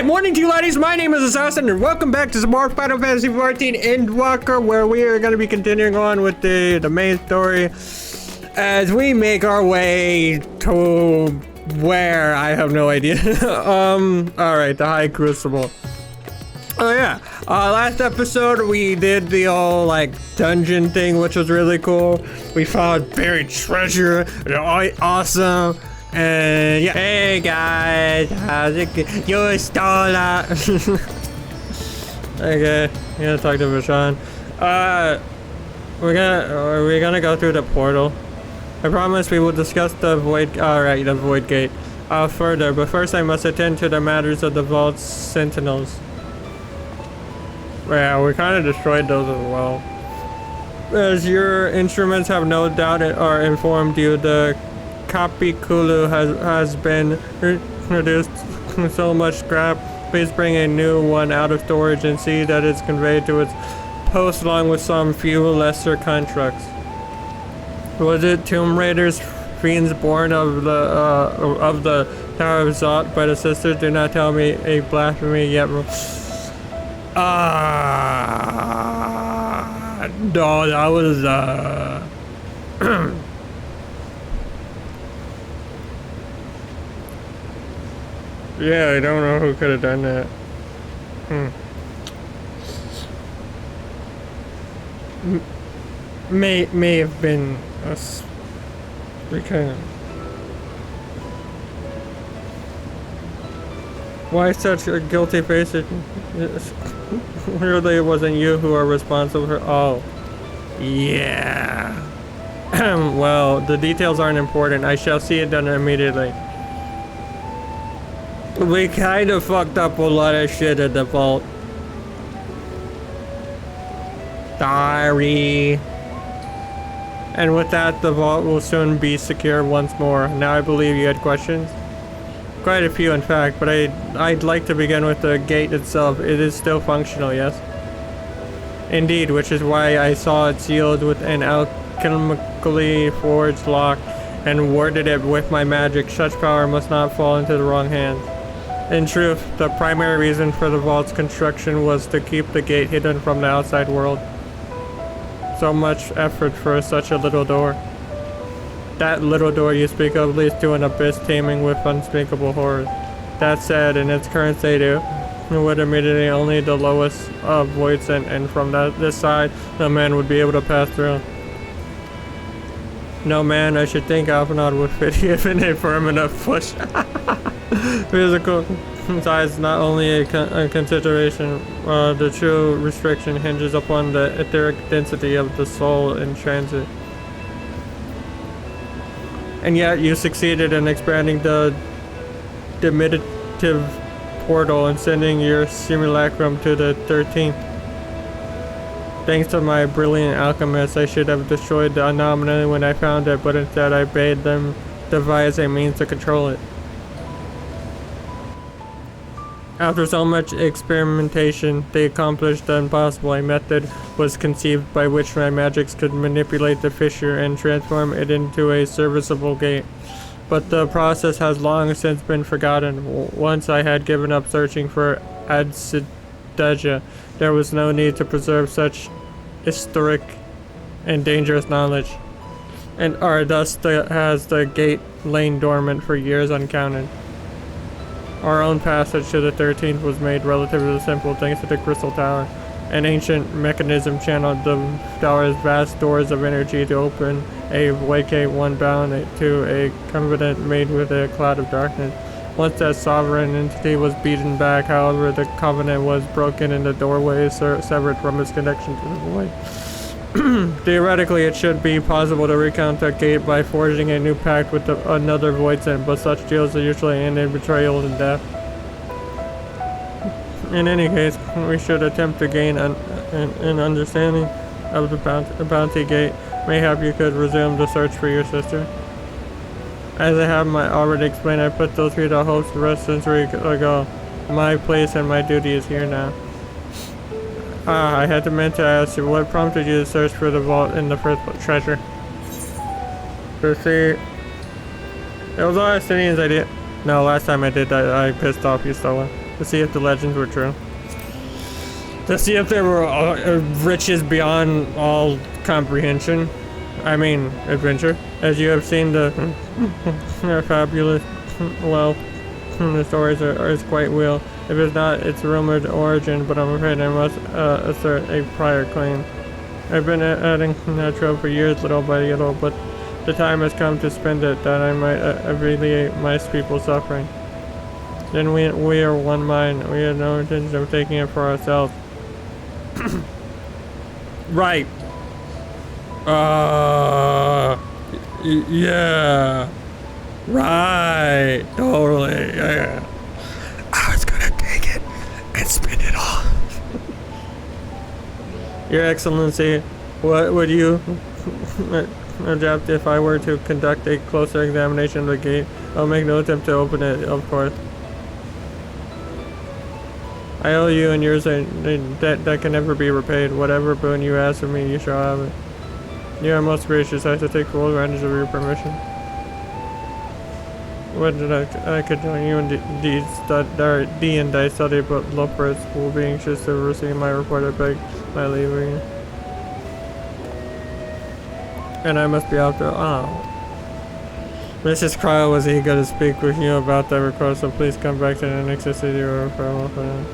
Alright, morning to you laddies, my name is Assassin and welcome back to some more Final Fantasy XIV Endwalker, where we are going to be continuing on with the main story as we make our way to where, I have no idea. Alright, the High Crucible. Oh yeah, last episode we did the old like dungeon thing, which was really cool. We found buried treasure, awesome. And yeah, hey guys, how's it going? You stole that. Okay, I'm gonna talk to Vashon. We're gonna go through the portal. I promise we will discuss the void. Alright, the void gate further, but first I must attend to the matters of the vault's sentinels. Yeah, we kind of destroyed those as well. As your instruments have no doubt or informed you, the Kapikulu has been reduced so much scrap. Please bring a new one out of storage and see that it's conveyed to its post along with some few lesser constructs. Was it Tomb Raiders, fiends born of the Tower of Zot by the sisters? Do not tell me a blasphemy yet. No, that was yeah, I don't know who could have done that. May have been us. We kind Why such a guilty face? Clearly it wasn't you who are responsible for. Oh, yeah. Well, the details aren't important. I shall see it done immediately. We kind of fucked up a lot of shit at the vault. Sorry. And with that, the vault will soon be secure once more. Now I believe you had questions? Quite a few, in fact, but I'd like to begin with the gate itself. It is still functional, yes? Indeed, which is why I saw it sealed with an alchemically forged lock and warded it with my magic. Such power must not fall into the wrong hands. In truth, the primary reason for the vault's construction was to keep the gate hidden from the outside world. So much effort for such a little door. That little door you speak of leads to an abyss teeming with unspeakable horrors. That said, in its current state, it would immediately only the lowest of voids, and from this side, no man would be able to pass through. No man, I should think Alphanod would fit even a firm enough push. Physical size not only a consideration, the true restriction hinges upon the etheric density of the soul in transit. And yet you succeeded in expanding the diminutive portal and sending your simulacrum to the 13th. Thanks to my brilliant alchemist, I should have destroyed the anomaly when I found it, but instead I bade them devise a means to control it. After so much experimentation, they accomplished the impossible. A method was conceived by which my magics could manipulate the fissure and transform it into a serviceable gate. But the process has long since been forgotten. Once I had given up searching for Adsidaja, there was no need to preserve such historic and dangerous knowledge. And thus has the gate lain dormant for years uncounted. Our own passage to the 13th was made relatively simple thanks to the Crystal Tower. An ancient mechanism channeled the tower's vast doors of energy to open a void gate, one bound to a covenant made with a cloud of darkness. Once that sovereign entity was beaten back, however, the covenant was broken and the doorway severed from its connection to the void. Theoretically, it should be possible to recount that gate by forging a new pact with another voidsent, but such deals usually end in betrayal and death. In any case, we should attempt to gain an understanding of the bounty gate. Mayhap you could resume the search for your sister. As I have already explained, I put those three to host rest centuries ago. My place and my duty is here now. I had meant to ask you, what prompted you to search for the vault in the first treasure? To see... It was Austinian's idea. No, last time I did that, I pissed off you, Stella. To see if the legends were true. To see if there were riches beyond all comprehension. I mean, adventure. As you have seen, the fabulous wealth the stories is quite real. If it's not, it's rumored origin, but I'm afraid I must assert a prior claim. I've been adding that trope for years, little by little, but the time has come to spend it, that I might alleviate my people's suffering. Then we are one mind. We have no intention of taking it for ourselves. Right. Yeah. Right. Totally. Yeah. I was gonna take it and spend it all. Your Excellency, what would you adapt if I were to conduct a closer examination of the gate? I'll make no attempt to open it, of course. I owe you and yours a debt that can never be repaid. Whatever boon you ask of me, you shall have it. You are most gracious. I shall take full advantage of your permission. What did I could join you in D and I study, but Lopez will be anxious to receive my report. I beg my leave of you. And I must be out there. Oh. Mrs. Cryle was eager to speak with you about that request, so please come back to the next city or farewell for now.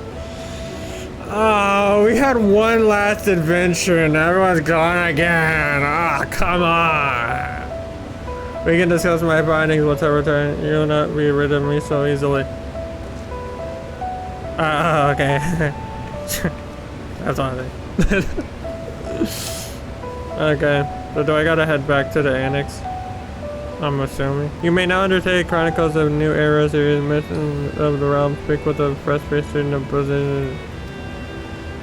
Oh, we had one last adventure and everyone's gone again. Ah, oh, come on. We can discuss my findings once I return. You will not be rid of me so easily. Okay. That's all I think. Okay, so do I gotta head back to the annex? I'm assuming. You may now undertake chronicles of new eras or myths of the realm. Speak with a fresh-faced student of position.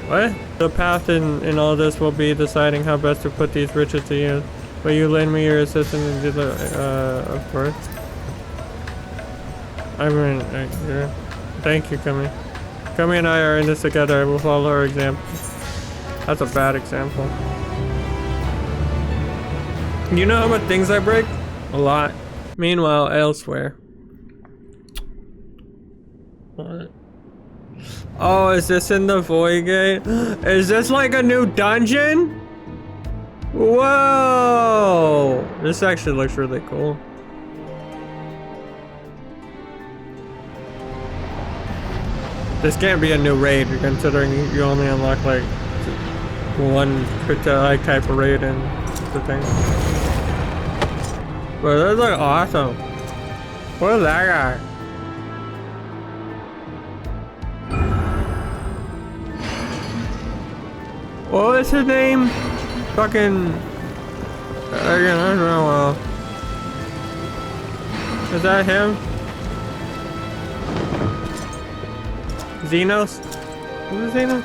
What? The path in all this will be deciding how best to put these riches to use. Will you lend me your assistance and do the, of course. I mean, yeah. Thank you, Kami. Kami and I are in this together. I will follow her example. That's a bad example. You know how much things I break? A lot. Meanwhile, elsewhere. What? Oh, is this in the Void Gate? Is this like a new dungeon? Whoa! This actually looks really cool. This can't be a new raid, considering you only unlock like one type of raid in the thing. But those look awesome. What is that guy? What was his name? Fucking... Again, I don't know. Is that him? Xenos? Who's Xenos?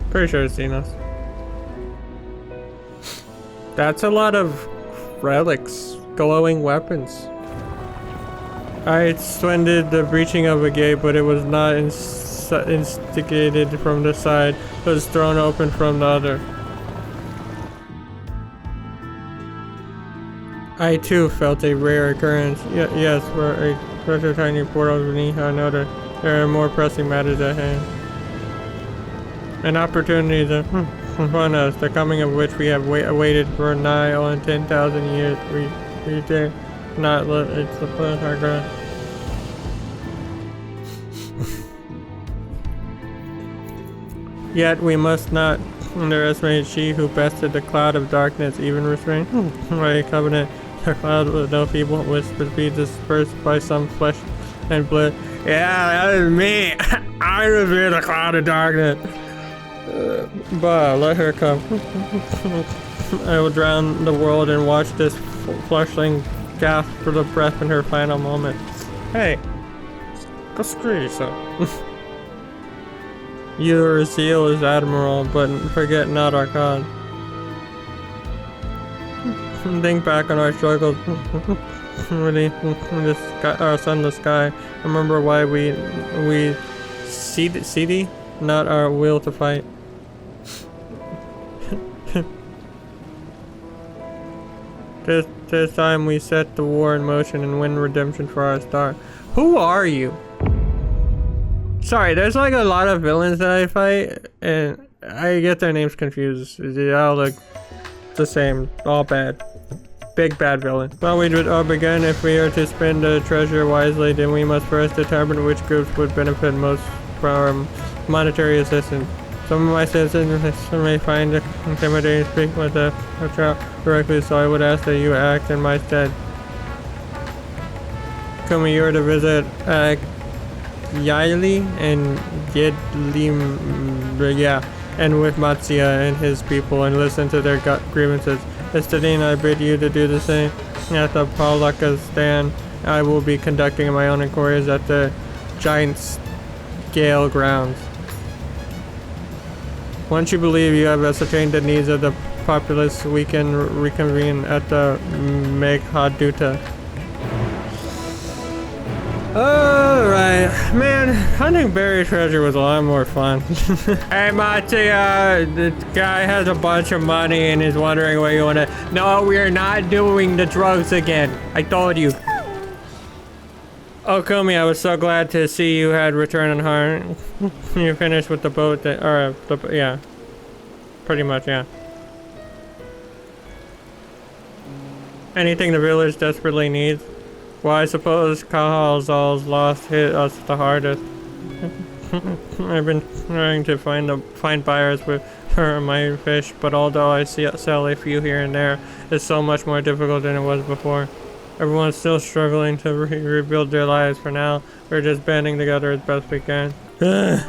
Pretty sure it's Xenos. That's a lot of relics, glowing weapons. I extended the breaching of a gate, but it was not instigated from the side. It was thrown open from the other. I too felt a rare occurrence. Yes, for a pressure tiny portal beneath another. There are more pressing matters at hand. An opportunity to confront us, the coming of which we have awaited for nigh on 10,000 years. We dare not let it slip our grasp. Yet we must not underestimate she who bested the cloud of darkness, even restrained by a covenant. The cloud with no feeble whispers be dispersed by some flesh and blood. Yeah, that is me. I reveal the cloud of darkness. Bah, let her come. I will drown the world and watch this fleshling gasp for the breath in her final moment. Hey, go screw yourself. Your zeal is admirable, but forget not our God. Think back on our struggles, really, our sunless sky. Remember why we seedy, not our will to fight. This time we set the war in motion and win redemption for our star. Who are you? Sorry, there's like a lot of villains that I fight, and I get their names confused. They all look the same, all bad. Big bad villain. Well, we would all begin. If we are to spend the treasure wisely, then we must first determine which groups would benefit most from monetary assistance. Some of my citizens may find it intimidating to speak with the child directly, so I would ask that you act in my stead. Kumi, you are to visit Yaili and Yedlim, and with Matsuya and his people, and listen to their grievances. Estadine, I bid you to do the same. At the Palaka stand, I will be conducting my own inquiries at the giant scale grounds. Once you believe you have ascertained the needs of the populace, we can reconvene at the Meghaduta. Alright, man, hunting buried treasure was a lot more fun. Hey Matsuya, the guy has a bunch of money and is wondering where you wanna... No, we are not doing the drugs again. I told you. Oh, Kumi, I was so glad to see you had returned unharmed. You finished with the boat that... yeah. Pretty much, yeah. Anything the village desperately needs? Well, I suppose Kahalzal's loss hit us the hardest. I've been trying to find buyers for my fish, but although I sell a few here and there, it's so much more difficult than it was before. Everyone's still struggling to rebuild their lives. For now, we're just banding together as best we can. Yeah,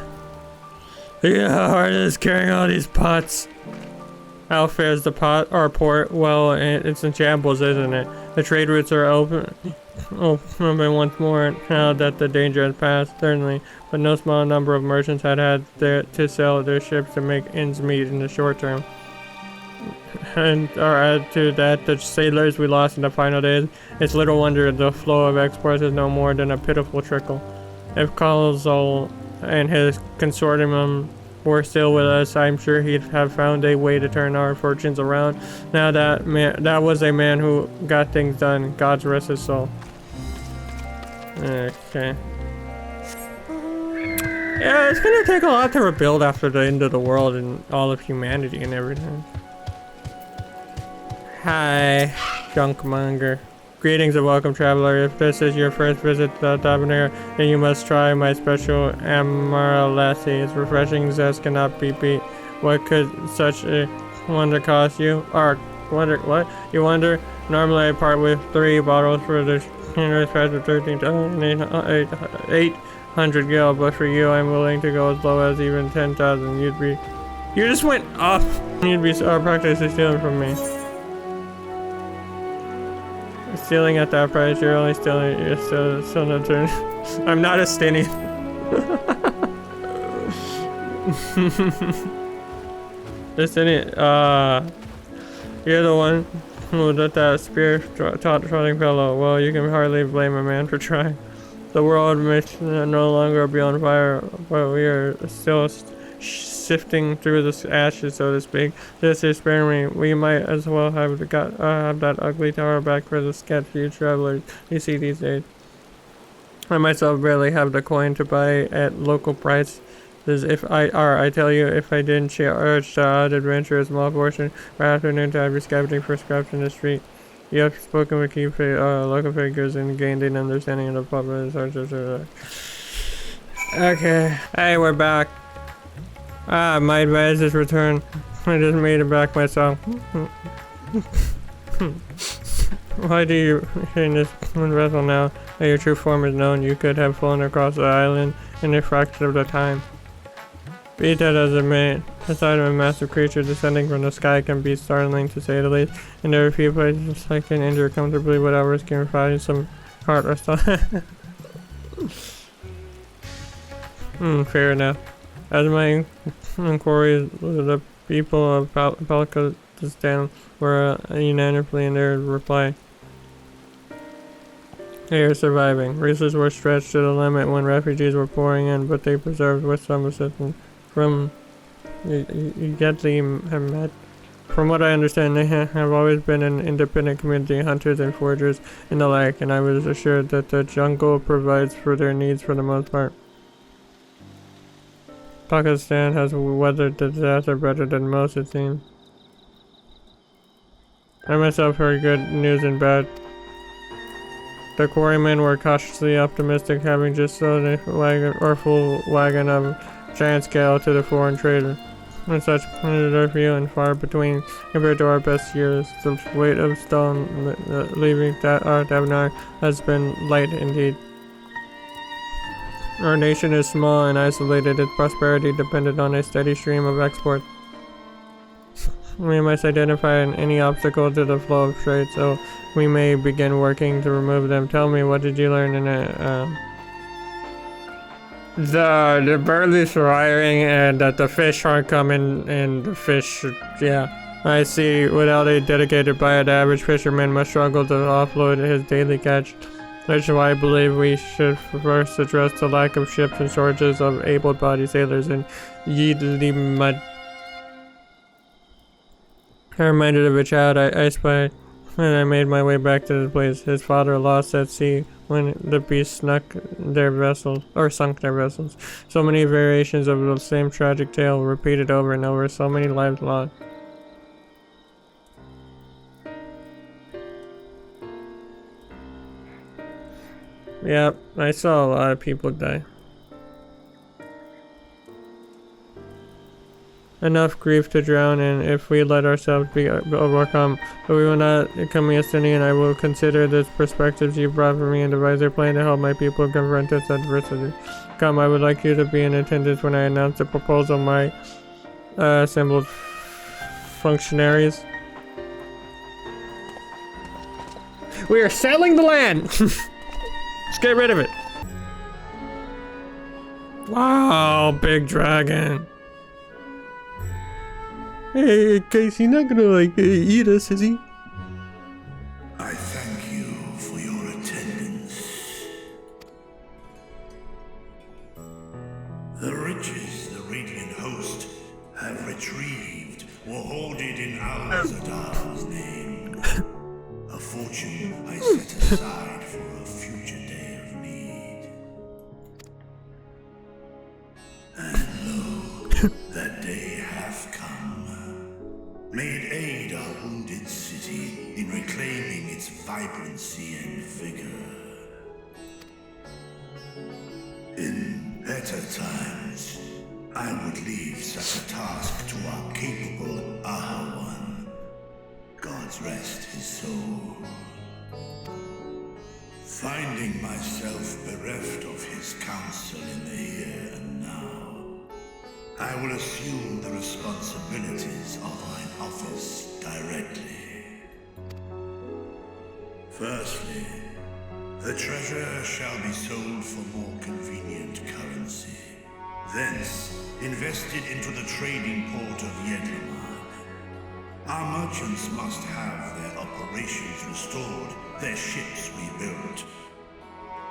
how hard it is carrying all these pots. How fares the port? Well, it's in shambles, isn't it? The trade routes are open once more now that the danger has passed, certainly, but no small number of merchants had to sell their ships to make ends meet in the short term. And add to that the sailors we lost in the final days. It's little wonder the flow of exports is no more than a pitiful trickle. If Kalzal and his consortium were still with us, I'm sure he'd have found a way to turn our fortunes around. Now that was a man who got things done. God's rest his soul. Okay. Yeah, it's gonna take a lot to rebuild after the end of the world and all of humanity and everything. Hi, junkmonger. Greetings and welcome, traveler. If this is your first visit to the Tabernacle, then you must try my special Amaralasi. Its refreshing zest cannot be beat. What could such a wonder cost you? What? You wonder? Normally I part with 3 bottles for the generous price of 13,800 gil, but for you I'm willing to go as low as even 10,000. You just went up. You'd be practically stealing from me. Stealing at that price, you're only stealing, you're still no turn. I'm not a stinny. This idiot, you're the one who let that spear trotting fellow. Well, you can hardly blame a man for trying. The world may no longer be on fire, but we are still sifting through the ashes, so to speak. Just to spare me, we might as well have that ugly tower back for the sketch few travelers you see these days. I myself barely have the coin to buy at local prices. I tell you, if I didn't charge the odd adventure a small portion for afternoon time, I'd be scavenging for scraps in the street. You have spoken with key local figures and gained an understanding of the public. Okay, hey, we're back. My advice is return. I just made it back myself. Why do you in this one vessel now that your true form is known? You could have flown across the island in a fraction of the time. Be that as it may, the sight of a massive creature descending from the sky can be startling to say the least, and there are few places I can enter comfortably without risking finding some cart or something. Fair enough. As my inquiries, the people of Palakistan were unanimously in their reply. They are surviving. Resources were stretched to the limit when refugees were pouring in, but they preserved with some assistance from Yedli Hamed. From what I understand, they have always been an independent community, hunters and foragers and the like, and I was assured that the jungle provides for their needs for the most part. Pakistan has weathered disaster better than most, it seems. I myself heard good news and bad. The quarrymen were cautiously optimistic, having just sold a wagon or full wagon of giant scale to the foreign trader. And such quantities are few and far between compared to our best years. The weight of stone leaving that our Davnar has been light indeed. Our nation is small and isolated. Its prosperity depended on a steady stream of exports. We must identify any obstacle to the flow of trade so we may begin working to remove them. Tell me, what did you learn in it? The barley's rioting and that the fish aren't coming and the fish, yeah. I see. Without a dedicated buyer, the average fisherman must struggle to offload his daily catch. Which is why I believe we should first address the lack of ships and shortages of able-bodied sailors in Yidlimud. I reminded of a child I spied when I made my way back to the place. His father lost at sea when the beast sunk their vessels. So many variations of the same tragic tale repeated over and over, so many lives lost. Yep, I saw a lot of people die. Enough grief to drown in if we let ourselves be overcome, but we will not come yesterday, and I will consider the perspectives you brought for me and devise a plan to help my people confront this adversity. Come, I would like you to be in attendance when I announce the proposal of my assembled functionaries. We are selling the land! Let's get rid of it. Wow, big dragon. Hey, guys, he's not gonna eat us, is he? I thank you for your attendance. The riches the Radiant Host have retrieved were hoarded in Al-Zadar's name. A fortune I set aside for a future day of need. And lo, that day hath come. May it aid our wounded city in reclaiming its vibrancy and vigor. In better times, I would leave such a task to our capable Ahawan. God's rest his soul. Finding myself bereft of his counsel in the here and now, I will assume the responsibilities of mine office directly. Firstly, the treasure shall be sold for more convenient currency. Thence, invested into the trading port of Yedlimad. Our merchants must have their operations restored, their ships rebuilt.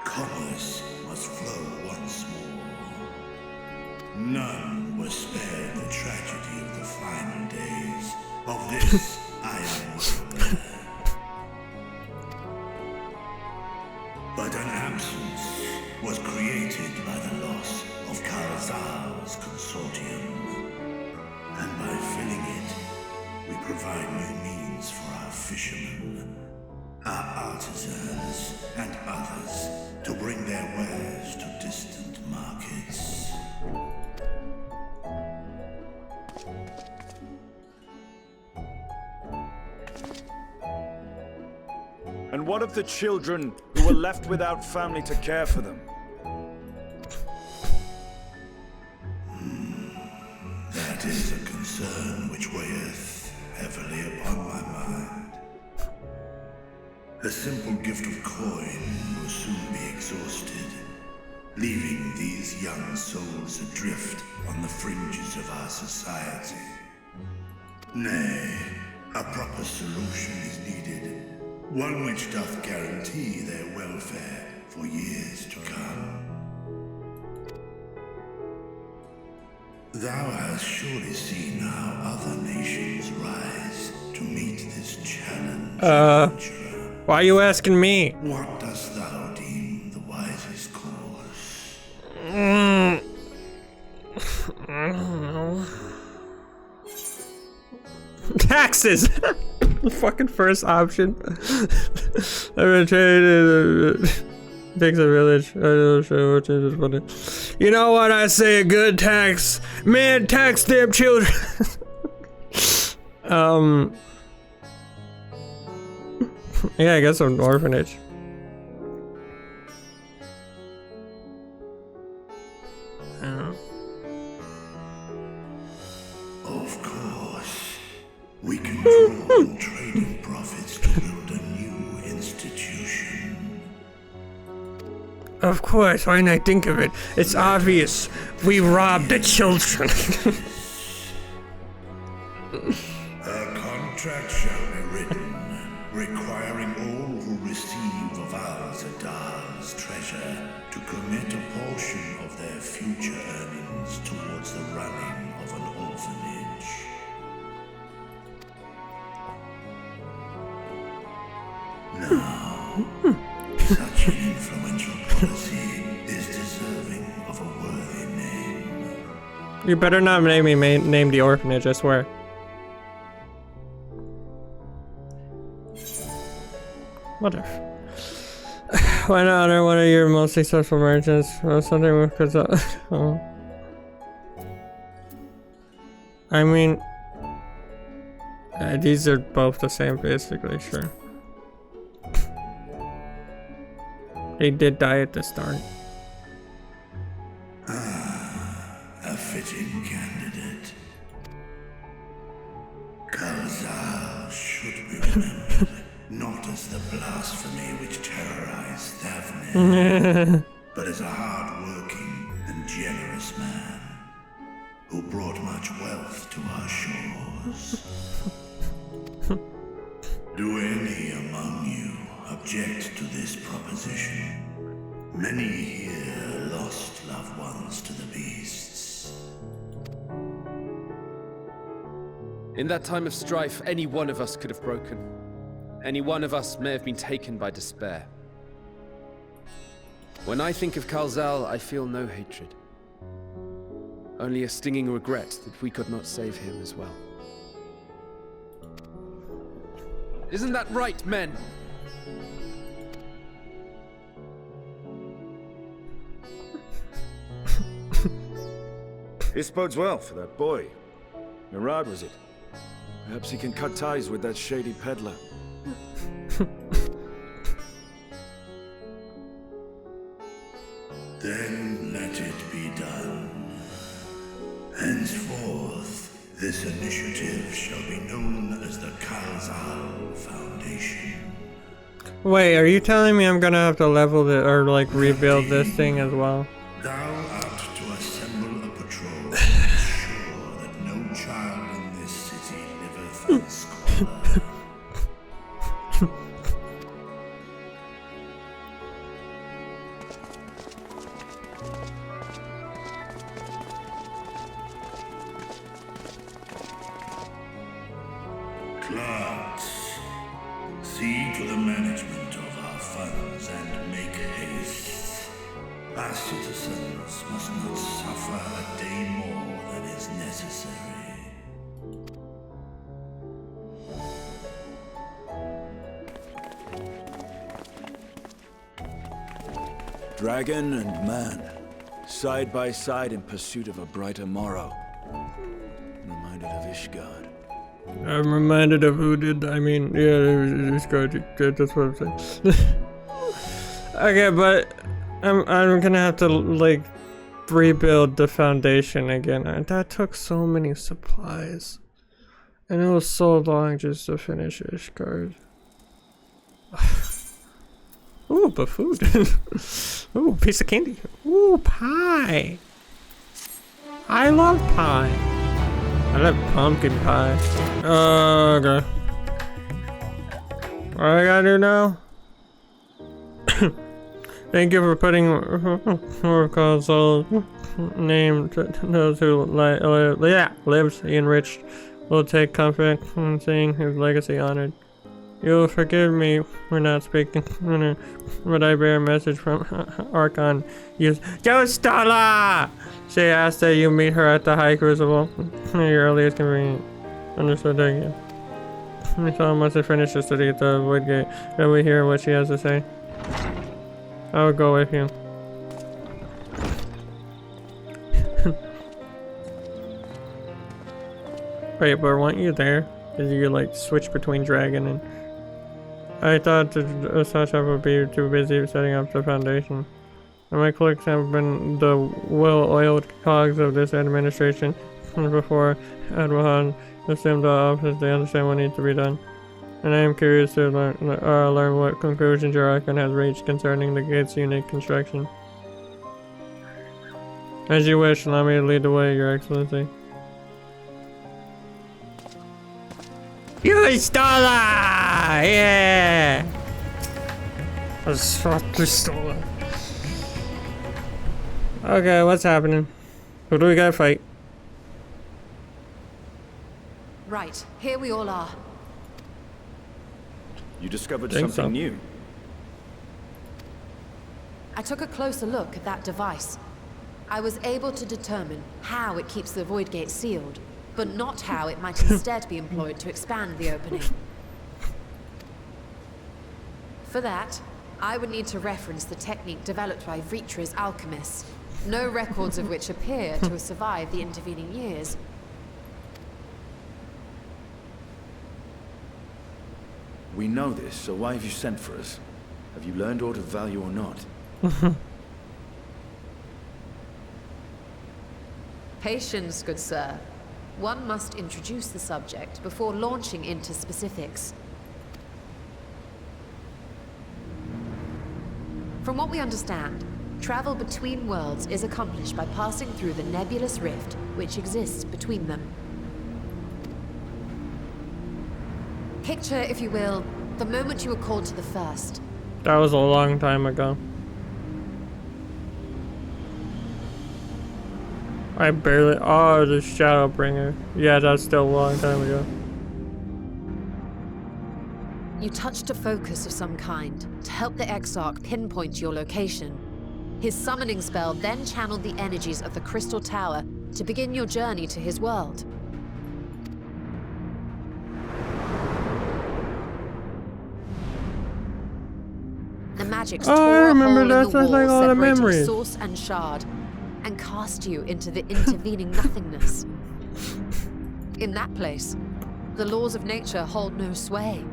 Commerce must flow once more. None were spared the tragedy of the final days. Of this, I am well aware. But an absence was created by the loss of Karazal's consortium. And by filling it, we provide new means for our fishermen, our artisans, and others to bring their wares to distant markets. And what of the children who were left without family to care for them? That is a concern which weigheth heavily upon my mind. A simple gift of coin will soon be exhausted, leaving these young souls adrift on the fringes of our society. Nay, a proper solution is needed. One which doth guarantee their welfare for years to come. Thou hast surely seen how other nations rise adventurer. Why are you asking me? What dost thou deem the wisest course? I don't know. Taxes! The fucking first option. Takes a village. I don't know what is funny. You know what I say? A good tax. Man, tax them children. Yeah, I guess an orphanage. Of course. We can draw on trading profits to build a new institution. Of course, why didn't I think of it? It's obvious. We robbed the children. A contract shall be written, requiring all who receive of our Zadal's treasure to commit a portion of their future earnings towards the running of an orphanage. Now, such an influential policy is deserving of a worthy name. You better not make me name the orphanage, I swear. What if? Why not honor one of your most successful merchants? Or something because oh. I mean, these are both the same basically, sure. They did die at the start. A fitting candidate. Kalzal should be remembered, not as the blasphemy which terrorized Thavne, but as a hard-working and generous man who brought much wealth to our shores. Do any among you object to this proposition? Many here lost loved ones to the beasts. In that time of strife, any one of us could have broken. Any one of us may have been taken by despair. When I think of Kalzal, I feel no hatred. Only a stinging regret that we could not save him as well. Isn't that right, men? This bodes well for that boy. Murad, was it? Perhaps he can cut ties with that shady peddler. Then let it be done. Henceforth, this initiative shall be known as the Kalzal Foundation. Wait, are you telling me I'm gonna have to level it or like rebuild this thing as well? Thou art to assemble a patrol to ensure that no child in this city liveth unschooled. Clerks, see to the management of our funds and make haste. Our citizens must not suffer a day more than is necessary. Dragon and man, side by side in pursuit of a brighter morrow. Reminded of Ishgard. I'm reminded of who did. I mean, yeah, it's good. That's what I'm saying. Okay, but I'm gonna have to like rebuild the foundation again. That took so many supplies, and it was so long just to finish Ishgard. Ooh, but food. Ooh, piece of candy. Ooh, pie. I love pie. I love pumpkin pie. Okay. What I gotta do now? Thank you for putting more console name to those who lives enriched. Will take comfort in seeing his legacy honored. You'll forgive me for not speaking, but I bear a message from Archon. Yo, Stella! She asked that you meet her at the High Crucible. Your earliest convenient. Understood, thank you. We saw once I finish the study at the Void Gate, then we hear what she has to say. I will go with you. Wait, but weren't you there? Did you like switch between Dragon and... I thought the Sasha would be too busy setting up the foundation. And my clerks have been the well-oiled cogs of this administration. Before Adwahan assumed the office, they understand what needs to be done. And I am curious to learn what conclusions your Archon has reached concerning the gate's unique construction. As you wish, allow me to lead the way, Your Excellency. Pistola! Yeah! A short pistola. Okay, what's happening? Who do we gotta fight? Right, here we all are. You discovered Think something so. new. I took a closer look at that device. I was able to determine how it keeps the Void Gate sealed, but not how it might instead be employed to expand the opening. For that, I would need to reference the technique developed by Vritra's alchemists, no records of which appear to have survived the intervening years. We know this, so why have you sent for us? Have you learned aught of value or not? Patience, good sir. One must introduce the subject before launching into specifics. From what we understand, travel between worlds is accomplished by passing through the nebulous rift which exists between them. Picture, if you will, the moment you were called to the first. That was a long time ago. I barely... Oh, the Shadowbringer. Yeah, that's still a long time ago. You touched a focus of some kind to help the Exarch pinpoint your location. His summoning spell then channeled the energies of the Crystal Tower to begin your journey to his world. The magics tore I a remember hole that. in the That's wall like all the separating memories. source and shard, and cast you into the intervening nothingness. In that place, the laws of nature hold no sway.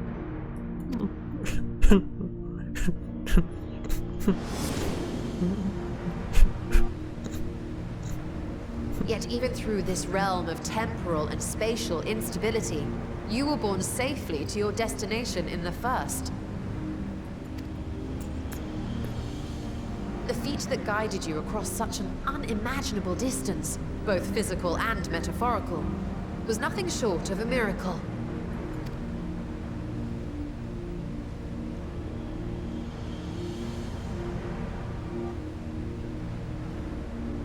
Yet even through this realm of temporal and spatial instability, you were borne safely to your destination in the first. The feat that guided you across such an unimaginable distance, both physical and metaphorical, was nothing short of a miracle.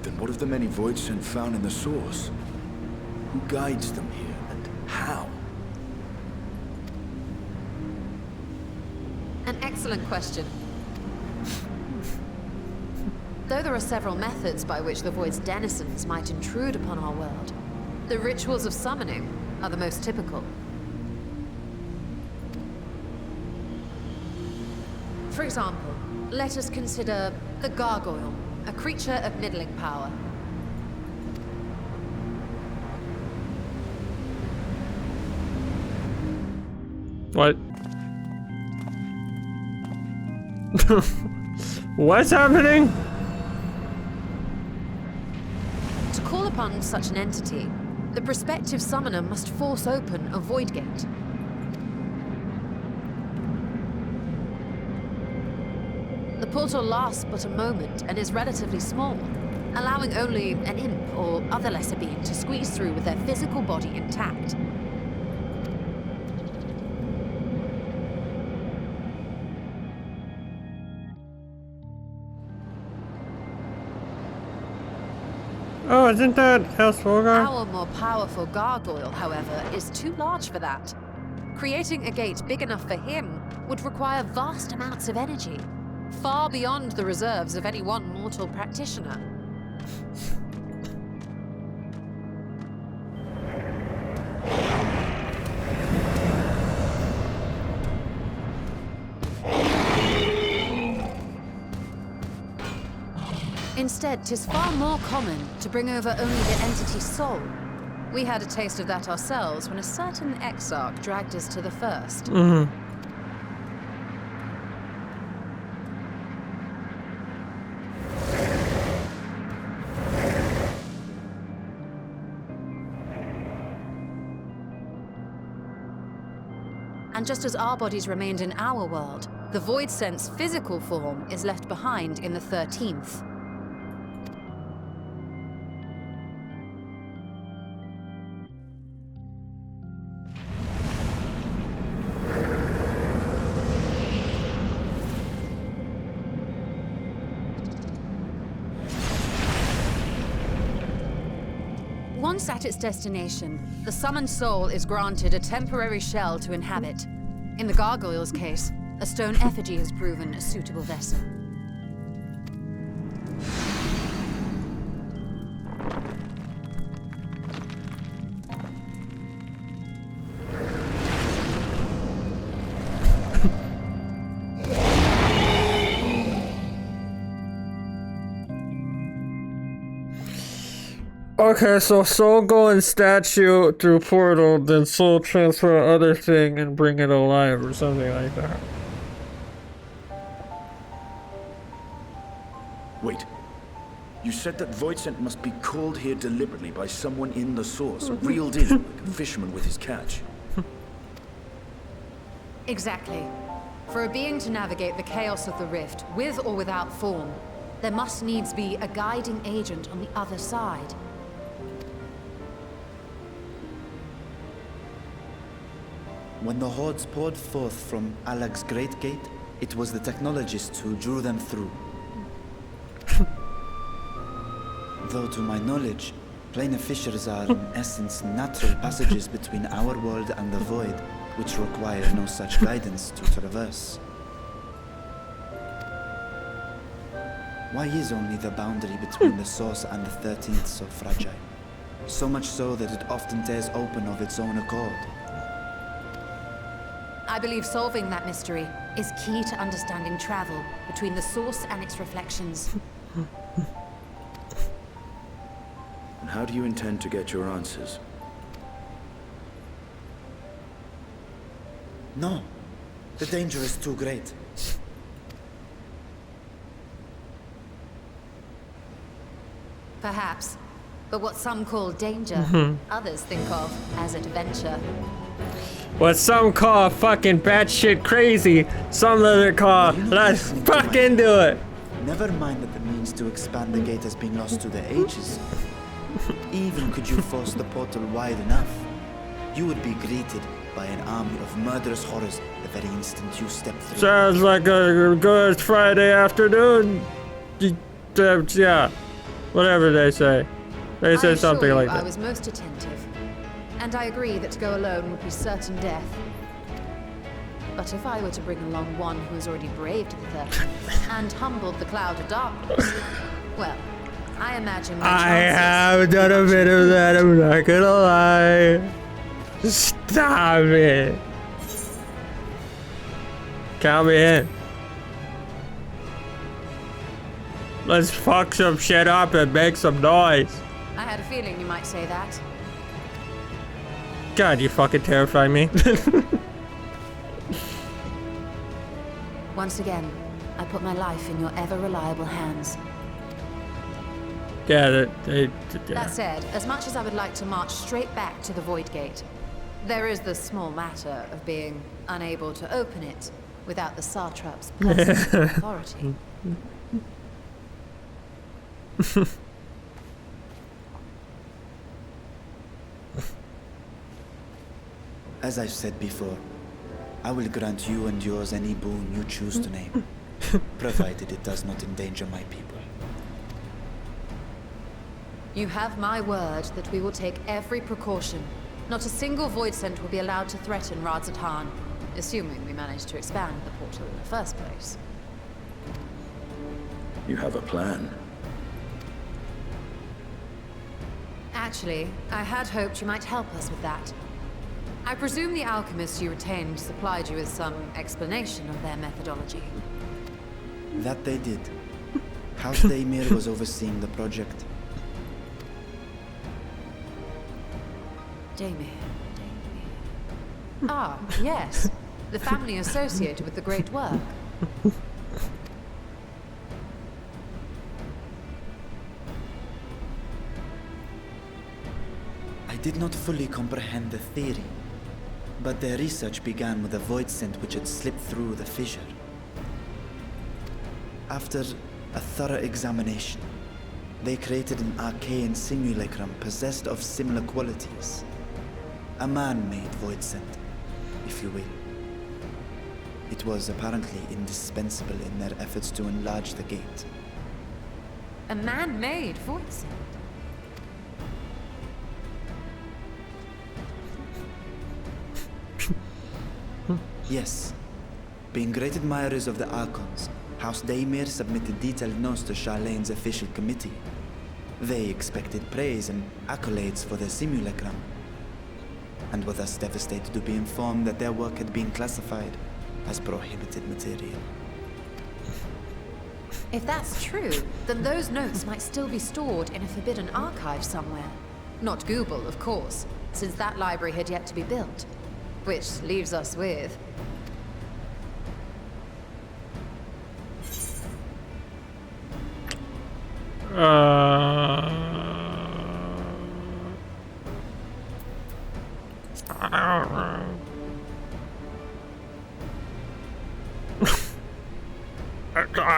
Then what of the many voids sent found in the source? Who guides them here, and how? An excellent question. Though there are several methods by which the Void's denizens might intrude upon our world, the rituals of summoning are the most typical. For example, let us consider the Gargoyle, a creature of middling power. What? What's happening? To call upon such an entity, the prospective summoner must force open a void gate. The portal lasts but a moment and is relatively small, allowing only an imp or other lesser being to squeeze through with their physical body intact. Oh, isn't that House Volgar? Our more powerful gargoyle, however, is too large for that. Creating a gate big enough for him would require vast amounts of energy, far beyond the reserves of any one mortal practitioner. Instead, 'tis far more common to bring over only the entity's soul. We had a taste of that ourselves when a certain exarch dragged us to the first. And just as our bodies remained in our world, the Void Sense physical form is left behind in the 13th. Once at its destination, the summoned soul is granted a temporary shell to inhabit. In the gargoyle's case, a stone effigy has proven a suitable vessel. Okay, so soul go and statue through portal, then soul transfer other thing and bring it alive or something like that. Wait. You said that Voidsent must be called here deliberately by someone in the source, reeled in like a fisherman with his catch. Exactly. For a being to navigate the chaos of the rift, with or without form, there must needs be a guiding agent on the other side. When the hordes poured forth from Alag's Great Gate, it was the technologists who drew them through. Though to my knowledge, planar fissures are in essence natural passages between our world and the void, which require no such guidance to traverse. Why is only the boundary between the source and the 13th so fragile? So much so that it often tears open of its own accord. I believe solving that mystery is key to understanding travel between the source and its reflections. And how do you intend to get your answers? No, the danger is too great. Perhaps. But what some call danger, others think of as adventure. What some call fucking batshit crazy, some other call let's fucking do it. Never mind that the means to expand the gate has been lost to the ages. Even could you force the portal wide enough, you would be greeted by an army of murderous horrors the very instant you step through. Sounds like a good Friday afternoon. Yeah, whatever they say. They say something like that. I was most attentive, and I agree that to go alone would be certain death. But if I were to bring along one who has already braved the 13th and humbled the cloud of darkness, well, I imagine I have done a bit of that, I'm not gonna lie. Stop it. Count me in. Let's fuck some shit up and make some noise. I had a feeling you might say that. God, you fucking terrify me. Once again, I put my life in your ever-reliable hands. Yeah, That said, as much as I would like to march straight back to the Void Gate, there is the small matter of being unable to open it without the Satrap's personal authority. As I've said before, I will grant you and yours any boon you choose to name, provided it does not endanger my people. You have my word that we will take every precaution, Not a single void scent will be allowed to threaten Radzatan, assuming we manage to expand the portal in the first place. You have a plan. Actually, I had hoped you might help us with that. I presume the alchemists you retained supplied you with some explanation of their methodology. That they did. House Daimir was overseeing the project. Daimir. Ah, yes. The family associated with the great work. I did not fully comprehend the theory, but their research began with a void scent which had slipped through the fissure. After a thorough examination, they created an arcane simulacrum possessed of similar qualities. A man-made void scent, if you will. It was apparently indispensable in their efforts to enlarge the gate. A man-made void scent? Yes. Being great admirers of the Archons, House Daimir submitted detailed notes to Charlene's official committee. They expected praise and accolades for their simulacrum, and were thus devastated to be informed that their work had been classified as prohibited material. If that's true, then those notes might still be stored in a forbidden archive somewhere. Not Google, of course, since that library had yet to be built. Which leaves us with... I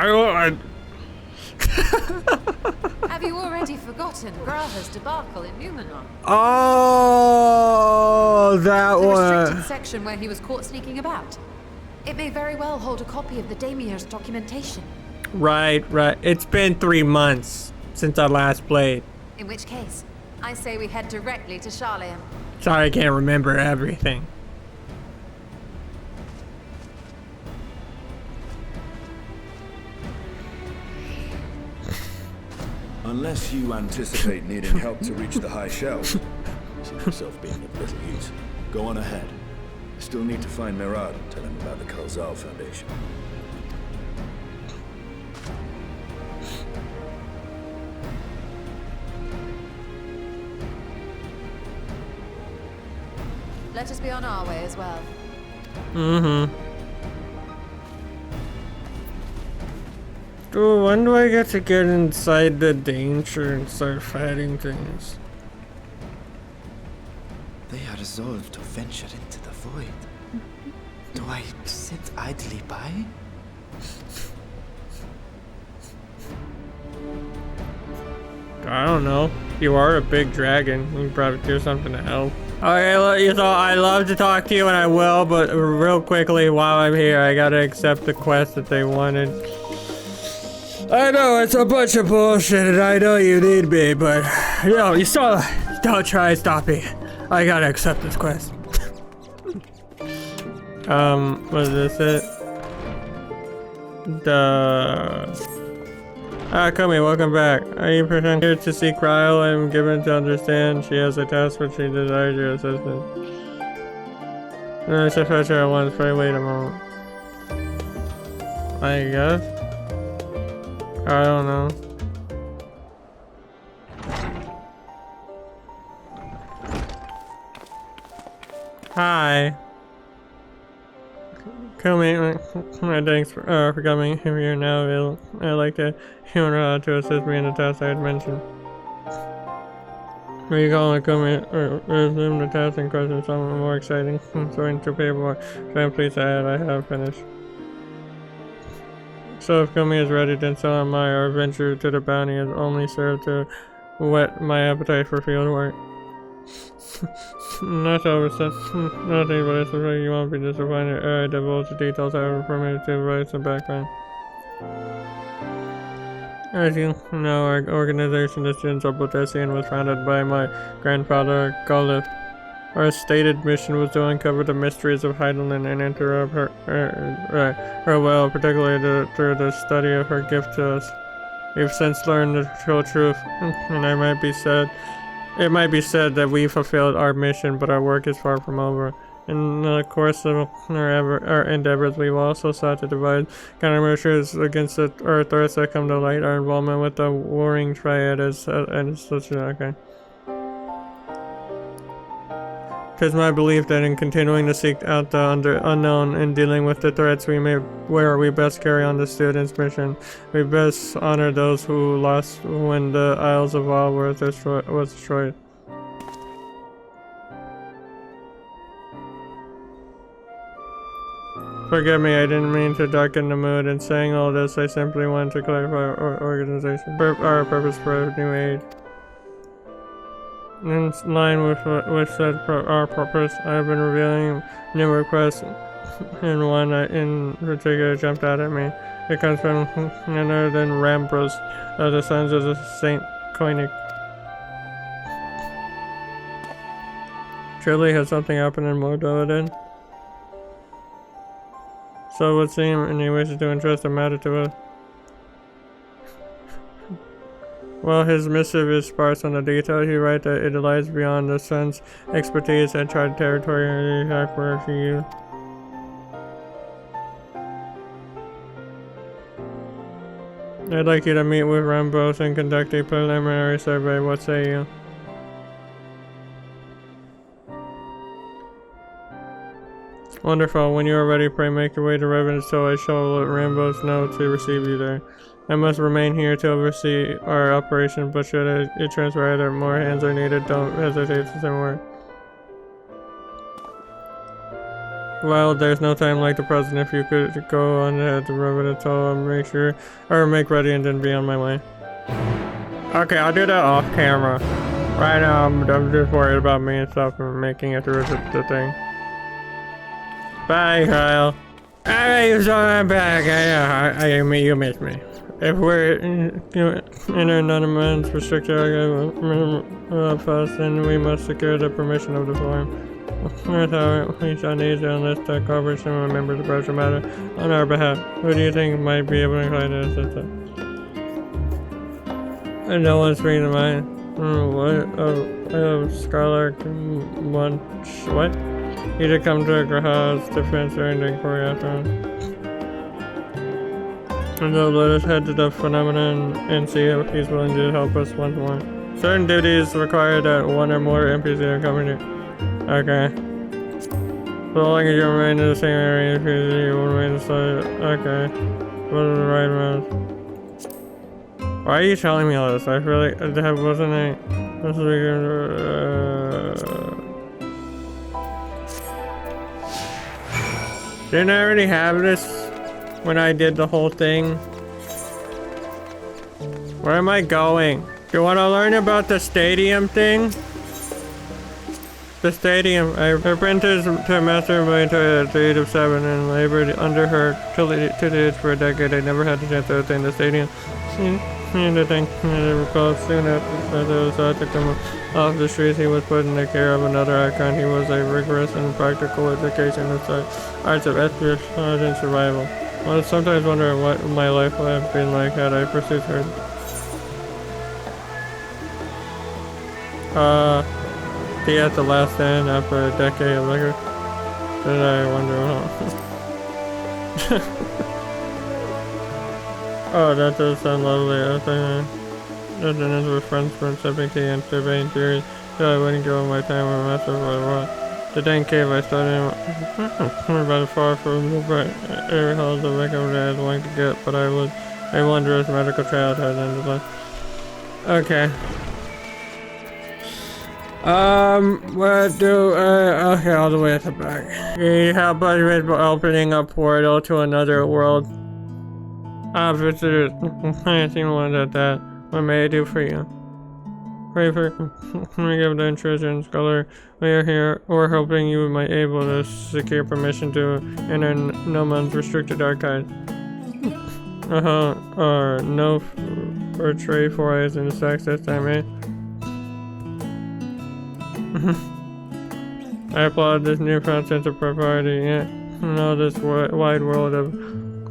don't know. Have you already forgotten Grava's debacle in Numenor? Oh, that The one. restricted section where he was caught sneaking about. It may very well hold a copy of the Daimir's documentation. Right. It's been 3 months since I last played. In which case, I say we head directly to Charlene. Sorry, I can't remember everything. Unless you anticipate needing help to reach the high shelf, see yourself being of little use. Go on ahead. Still need to find Mirad and tell him about the Kalzal Foundation. Let us be on our way as well. Dude, when do I get to get inside the danger and start fighting things? They are resolved to venture into the void. Do I sit idly by? I don't know. You are a big dragon. You can probably do something to help. Okay, you thought I'd love to talk to you and I will, but real quickly while I'm here, I gotta accept the quest that they wanted. I know it's a bunch of bullshit and I know you need me, but you still don't try stopping. I gotta accept this quest. Was this it? Kumi, welcome back. Are you present here to seek Ryle? I'm given to understand she has a task which she desires your assistance. No, I should fetch her at once, but wait a moment. I guess? I don't know. Hi. Kumi, thanks for coming here now. I'd like to to assist me in the task I had mentioned. We call it Kumi, resume the task and question something more exciting. So into paperwork. So I'm pleased to add I have finished. So if Kumi is ready, then so am I. Our venture to the bounty has only served to whet my appetite for field work. Not overstep. Nothing but it's something you won't be disappointed. I divulge the details, however, for me to provide some background. As you know, our organization, the Students of Botessian, was founded by my grandfather, Golif. Our stated mission was to uncover the mysteries of Heidelin and interrupt her will, particularly through the study of her gift to us. We've since learned the whole truth, and it might be said that we fulfilled our mission, but our work is far from over. In the course of our endeavors, we've also sought to devise countermeasures against the threats that come to light. Our involvement with the warring triad is such okay. 'Tis my belief that in continuing to seek out the unknown and dealing with the threats we best carry on the student's mission. We best honor those who lost when the Isles of All was destroyed. Forgive me, I didn't mean to darken the mood. In saying all this, I simply wanted to clarify our organization, our purpose for a new age. In line with our purpose, I have been revealing new requests, and one in particular jumped out at me. It comes from none other than Rambros, the sons of the Saint Koenig. Truly, has something happened in Mordovin? So it would seem, and he wishes to entrust the matter to us. While his missive is sparse on the detail, he writes that it lies beyond the son's expertise and charted territory and the exact words he used. I'd like you to meet with Rambos and conduct a preliminary survey. What say you? Wonderful. When you are ready, pray make your way to Revenant, so I shall let Rambos know to receive you there. I must remain here to oversee our operation, but should it transpire that more hands are needed, don't hesitate to send word. Well, there's no time like the present. If you could go on ahead to Revenant, I'll make ready and then be on my way. Okay, I'll do that off camera. Right now, I'm just worried about me and stuff and making it through the thing. Bye, Kyle. Alright, so I'm back. You missed me. If we're in an anonymous restricted area first, then we must secure the permission of the forum. That's how we shall need to enlist the cooperation of members of the matter on our behalf. Who do you think might be able to incline to assist us? And no one springs to mind. Scholar what? He did come to Graha's defense during the inquiry after him. And so let us head to the phenomenon and see if he's willing to help us once more. Certain duties require that one or more NPCs are coming here. Okay. So long as you remain in the same area, you will remain inside. Okay. What are the right moves? Why are you telling me all this? I feel like that wasn't a... Didn't I already have this when I did the whole thing? Where am I going? You want to learn about the stadium thing? The stadium. I've been to master my to the age of 7 and labored under her tutelage for a decade. I never had the chance to attend the stadium. And I think I recall soon after those I took him off the streets, he was put in the care of another icon. He was a rigorous and practical education of the arts of espionage and survival. I sometimes wonder what my life would have been like had I pursued her. He at the last stand after a decade of liquor. Did I wonder Oh, that does sound lovely. I think that with friends from sipping tea and surveying theories, so I wouldn't give up my time with master for a while. The dang cave I studied about far from the bright air halls of Wickham that I was wanting to get, but I was a wondrous medical childhood nonetheless. Okay. Okay, all the way at the back. He helped us with opening a portal to another world. Visitors, I seen one at that. What may I do for you? Pray for me give the intrusion scholar. We are here. We're hoping you might be able to secure permission to enter no man's restricted archives. No for trade forays in the sex this time, eh? I applaud this newfound sense of propriety, yet in all this wide world of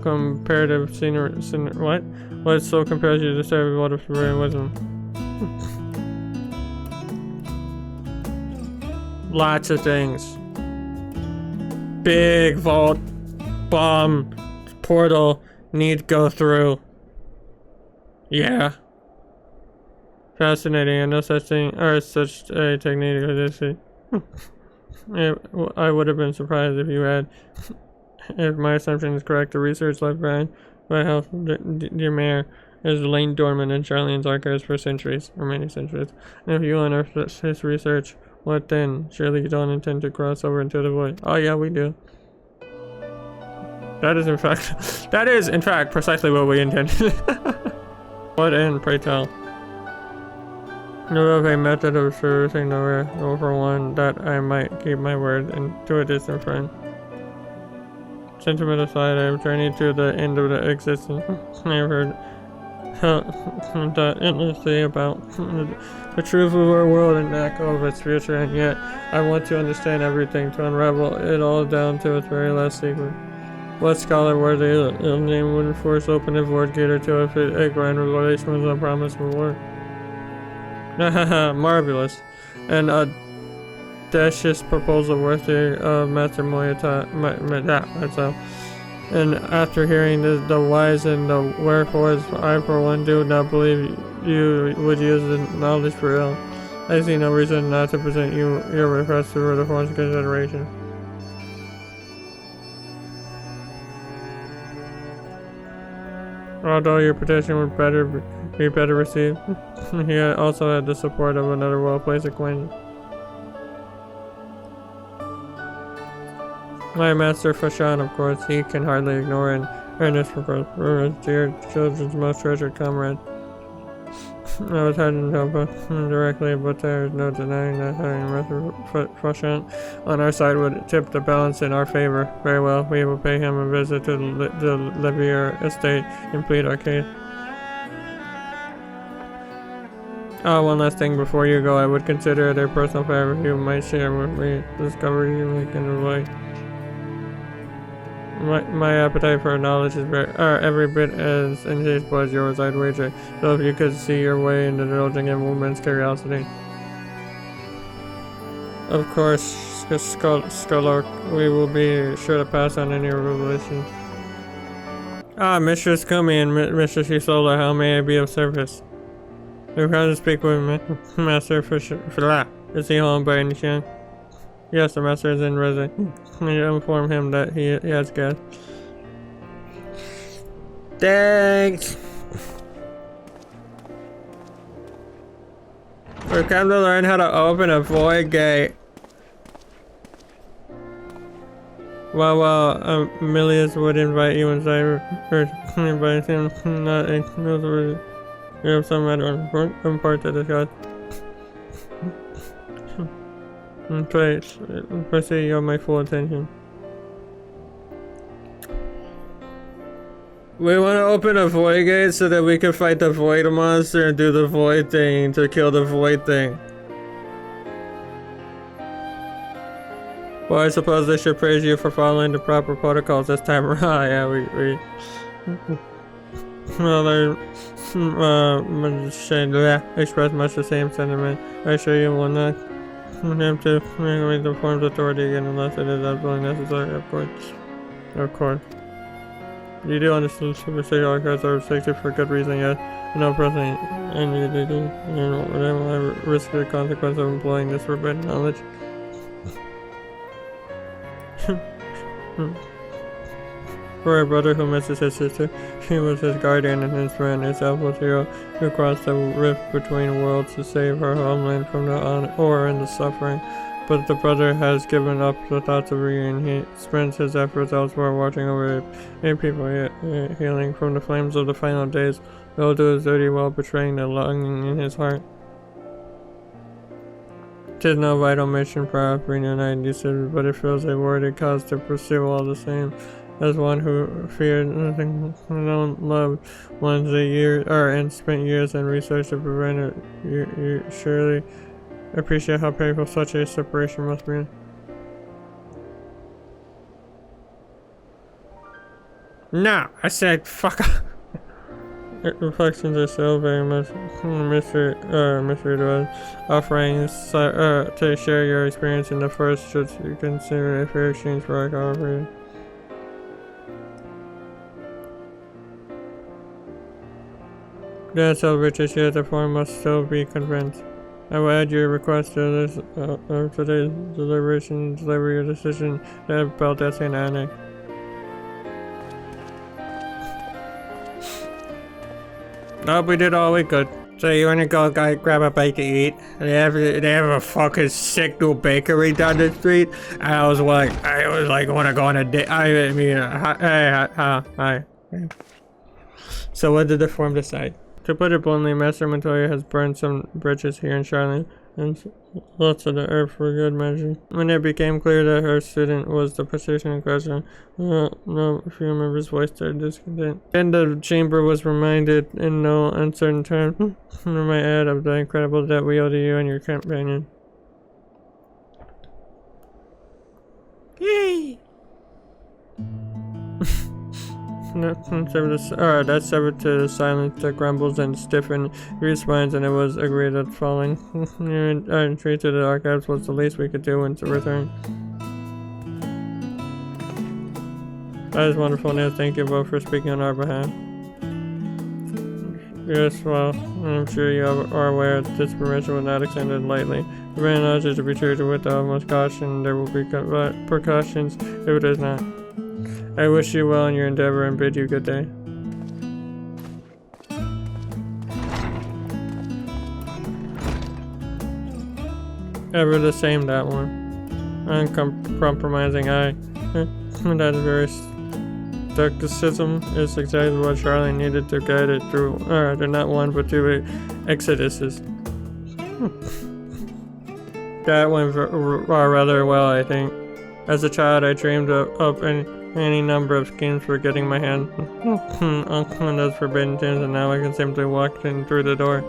comparative scenery. What? What so compels you to serve what of very wisdom? Lots of things. Big vault, bomb, portal, need to go through. Yeah. Fascinating, and no such thing, or such a technique as this. I would have been surprised if you had, if my assumption is correct, the research left behind by Health dear Mayor has lain dormant in Charlene's archives for centuries, or many centuries. And if you unearthed his research, what then? Surely you don't intend to cross over into the void. Oh yeah, we do. That is in fact precisely what we intended. What end, pray tell? Know of a method of servicing the rare, or for one, that I might keep my word and to a distant friend. Sentiment aside, I have journeyed to the end of the existence. I have heard endlessly about the truth of our world and the echo of its future, and yet I want to understand everything, to unravel it all down to its very last secret. What scholar worthy of name would force open a void gate or two if a grand revelation was a promised reward? Marvelous. An audacious proposal worthy of Master Moyata. And after hearing the whys and the wherefores, I for one do not believe you would use the knowledge for ill. I see no reason not to present you your request for the forms of consideration. Although your petition would be better received, he also had the support of another well-placed acquaintance. My master Fashan, of course, he can hardly ignore an earnest request for his dear children's most treasured comrade. I was heading to help him directly, but there is no denying that having Master Fashan on our side would tip the balance in our favor. Very well, we will pay him a visit to the Levier estate and plead our case. One last thing before you go, I would consider it a personal favor if you might share with me the discovery you make in the way. My appetite for knowledge is every bit as insatiable as yours, I'd wager. So if you could see your way into indulging in woman's curiosity. Of course, Scholar, we will be sure to pass on any revelation. Mistress Kumi and Mistress Isola, how may I be of service? We're proud to speak with Master Fila. Is he home by any chance? Yes, the master is in residence. You inform him that he has guests. Thanks! We're come to learn how to open a void gate. Well, Milius would invite you inside her, but him not a we have some matter important to discuss. Please, proceed, you have my full attention. We want to open a void gate so that we can fight the void monster and do the void thing to kill the void thing. Well, I suppose they should praise you for following the proper protocols this time around. Yeah, we well, they express much the same sentiment. I assure you will not attempt to regulate the form's authority again unless it is absolutely necessary, of course. Of course. You do understand superstition archives are restricted for good reason, yes. No person and they will risk the consequence of employing this forbidden knowledge. For a brother who misses his sister, she was his guardian and his friend, a selfless hero who crossed the rift between worlds to save her homeland from the horror and the suffering. But the brother has given up the thoughts of reunion. He spends his efforts elsewhere, watching over a people healing from the flames of the final days. He'll do his duty while betraying the longing in his heart. 'Tis no vital mission for our reunited decisions, but it feels a worthy cause to pursue all the same. As one who feared nothing alone, loved ones and spent years in research to prevent it, you surely appreciate how painful such a separation must be. No, I said fuck off. Reflections are so very much mystery to us. Offering to share your experience in the first should you consider a fair exchange for our cooperation. The celebrations here at the forum must still be convinced. I will add your request to this today's deliberation, deliver your decision about that and annex. Oh, we did all we could. So you wanna go grab a bite to eat? They have a fucking sick new bakery down the street. And I was like, wanna go on a date. I mean, hi. So what did the forum decide? To put it bluntly, Master Montoya has burned some bridges here in Charlotte, and lots of the earth for good measure. When it became clear that her student was the position in question, no few members voiced their discontent. Then the chamber was reminded in no uncertain terms, I might add, of the incredible debt we owe to you and your companion. Yay! That severed to the silence that grumbles and stiffened your spines, and it was agreed that following your entry to the archives was the least we could do when to return. That is wonderful news. Thank you both for speaking on our behalf. Yes, well, I'm sure you are aware that this permission was not extended lightly. The grand knowledge is to be treated with the utmost caution. There will be precautions if it is not. I wish you well in your endeavor and bid you good day. Ever the same, that one. Uncompromising eye. That very skepticism is exactly what Charlie needed to guide it through, not one but two exoduses. That went rather well, I think. As a child, I dreamed up any number of schemes for getting my hand on those forbidden things, and now I can simply walk in through the door.